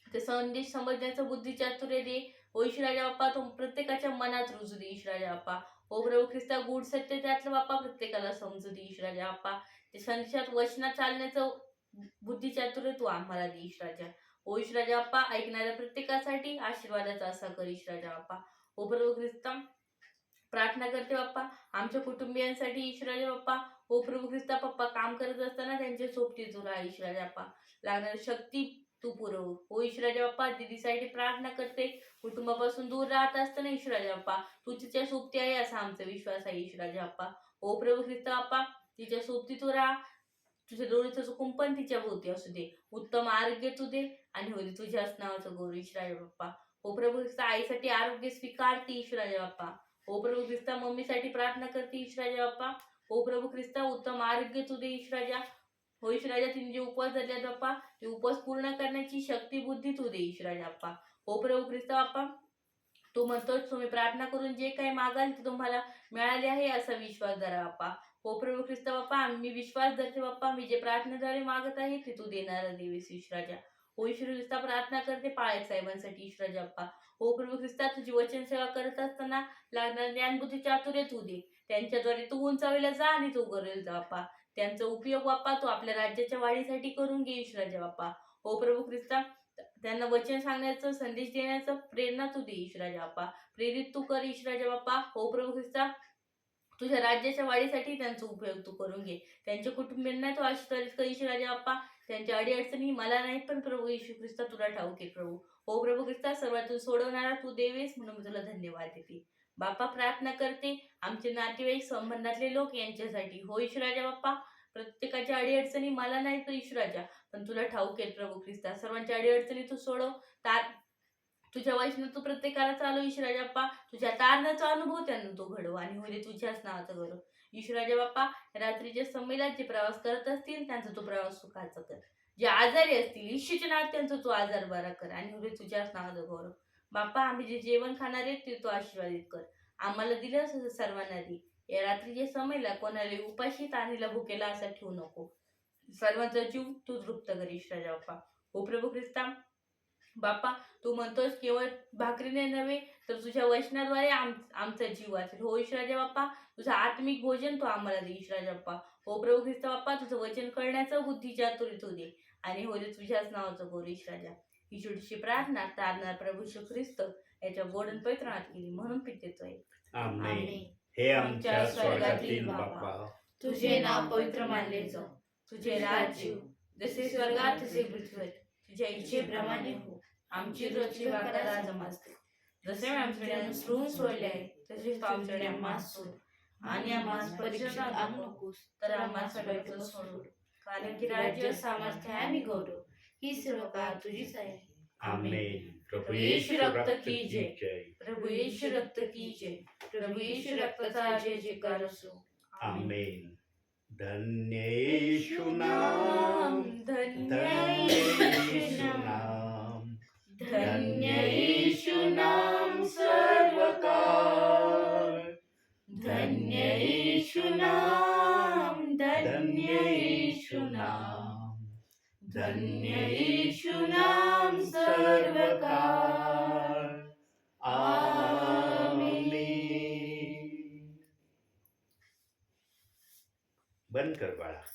ते संदेश समजण्याचं बुद्धी चातुर्य दे ओ ईश्वराजा बाप्पा, तो प्रत्येकाच्या मनात रुजू दे ईश्वराजा बाप्पा. ओ प्रभू ख्रिस्ता, गूढ सत्य त्यातलं बाप्पा प्रत्येकाला समजू दे ईश्वराजा बाप्पा. ते संदेशात वचनात चालण्याचं बुद्धी चातुर्य तू आम्हाला दे ईश्वराजा. ओ ईश्वराजा बाप्पा, ऐकणाऱ्या प्रत्येकासाठी आशीर्वादाचा असा कर ईश्वराजा बाप्पा. ओ प्रभू ख्रिस्ता, प्रार्थना करते बाप्पा आमच्या कुटुंबियांसाठी ईश्वराजा बाप्पा. ओ प्रभू ख्रिस्ता पप्पा, काम करत असताना त्यांच्या सोबती तू राहा ईश्वराजा बाप्पा. लागणारी शक्ती तू पुरव. ओ ईश्वराजा बाप्पा, दीदीसाठी प्रार्थना करते, कुटुंबापासून दूर राहत असताना ईश्वराजा बाप्पा तू तिच्या सोबती आहे असा आमचा विश्वास आहे ईश्वराजा बाप्पा. ओ प्रभू ख्रिस्ता बाप्पा, तिच्या सोबती तू राहा, तुझ्या डोळीचं कुंपण तिच्या भोवती असू दे, उत्तम आरोग्य तू दे आणि होईल तुझ्याच नावाचं गौरव ईश्वराजा बाप्पा. ओ प्रभू ख्रिस्ता, आईसाठी आरोग्य स्वीकारते ईश्वराजा बाप्पा. ओ प्रभू ख्रिस्ता, मम्मीसाठी प्रार्थना करते ईश्वराजा बाप्पा. ओ प्रभू ख्रिस्ता, उत्तम आरोग्य तू दे ईश्वराजा. हो ईश्वराजा, तिने जे उपवास धरले बाप्पा ते उपवास पूर्ण करण्याची शक्ती बुद्धी तू दे ईश्वराजा बाप्पा. ओ प्रभू ख्रिस्ता बाप्पा, तू म्हणतोस तुम्ही प्रार्थना करून जे काही मागाल ते तुम्हाला मिळाले आहे असा विश्वास धरा बाप्पा. ओ प्रभू ख्रिस्ता बाप्पा, मी विश्वास धरते बाप्पा, मी जे प्रार्थनेद्वारे मागत आहे ते तू देणारा देवीस ईश्वराजा. ओ ईश्वर ख्रिस्ता, प्रार्थना करते पाळक साहेबांसाठी ईश्वराजा बाप्पा. ओ प्रभू ख्रिस्ता, तुझी वचन सेवा करत असताना लागणार ज्ञान बुद्धी चातुर्य तू दे, त्यांच्याद्वारे तू उंचावला जा आणि तू करेल जा बाप्पा. त्यांचा उपयोग बाप्पा तू आपल्या राज्याच्या वाढीसाठी करून घे ईश्वराजा बाप्पा. ओ प्रभू ख्रिस्ता, त्यांना वचन सांगण्याचं संदेश देण्याचं प्रेरणा तू दे ईश्वराजा बाप्पा. प्रेरित तू कर ईश्वराजा बाप्पा. ओ प्रभू ख्रिस्ता, तुझ्या राज्याच्या वाढीसाठी त्यांचा उपयोग तू करून घे, त्यांच्या कुटुंबियांना तू आशीर्वादित कर ईश्वराजा बाप्पा. त्यांच्या अडीअडचणी मला नाहीत पण प्रभू येशू ख्रिस्ता तुला ठाऊक आहे प्रभू. ओ प्रभू ख्रिस्ता, सर्वातून सोडवणारा तू देवेस म्हणून मी तुला धन्यवाद देते बाप्पा. प्रार्थना करते आमचे नातेवाईक संबंधातले लोक यांच्यासाठी. हो ईश्वराजा बाप्पा, प्रत्येकाच्या अडीअडचणी मला नाही तर ईश्वराजा पण तुला ठाऊक आहे प्रभू ख्रिस्ता. सर्वांच्या अडीअडचणी तू सोडव, तुझ्या वचनात तू प्रत्येकाला चालव ईश्वराजा बाप्पा. तुझ्या तारणाचा अनुभव त्यांना तू घडव आणि होईल तुझ्याच नावाचं गौरव ईश्वराजा बाप्पा. रात्रीच्या समयीला जे प्रवास करत असतील त्यांचा तो प्रवास सुखाचा कर, जे आजारी असतील ईश्वराच्या नावात त्यांचा तू आजार बरा कर आणि होईल तुझ्याच नावाचं गौरव बाप्पा. आम्ही जे जेवण खाणार आहे ते तू आशीर्वादित कर, आम्हाला दिलं असं सर्वांना दे. या रात्रीच्या समयीला कोणाला उपाशी ताणीला भुकेला असा ठेवू नको, सर्वांचा जीव तू तृप्त कर ईश्वराजा बाप्पा. ओ प्रभू ख्रिस्ता बाप्पा, तू म्हणतोस केवळ भाकरीने नव्हे तर तुझ्या वचनाद्वारे आमचा जीव वाचेल. हो ईश्वराजा बाप्पा, तुझं आत्मिक भोजन तू आम्हाला दे ईश्वराजा बाप्पा. हो प्रभू ख्रिस्त बाप्पा, तुझं वचन कळण्याचं बुद्धी चातुर्य तू दे आणि होईल तुझ्याच नावाचं गौरव ईश्वराजा. ही छोटीशी प्रार्थना तारणार प्रभू येशू ख्रिस्त याच्या गोडन पवित्र नावात केली म्हणून पितेतोय. आमेन. हे आमच्या स्वर्गातील बाप्पा, तुझे नाव पवित्र मानले जाऊ, तुझे राज्य जसे स्वर्गात तसे पृथ्वीवर तुझ्या इच्छेप्रमाणे हो. आमची रोजची भाकर आज आम्हास दे, जसे आमच्याकडे अनुसरून सोडले आहे तसेच आमच्याकडे आम्हास सोड आणि आम्हास परीक्षेत आणू नकोस तर आम्हास सगळ्याचं सोड, कारण की राज्य सामर्थ्य आणि गौरव ही सर्व काळ तुझीच आहे. आमेन. प्रभु प्रभु येशू येशू रक्त रक्त की की जय. जय. प्रभू येशू रक्त की जय. प्रभू येशू रक्ताचा जय जयकार असो. आमेन. धन्य येशू नाम, धन्य येशू नाम, धन्य येशू नाम सर्वकाळ, धन्य येशू नाम, धन्य येशू नाम, धन्य येशू नाम सर्वकाळ. आमेन. बंद कर बाळा.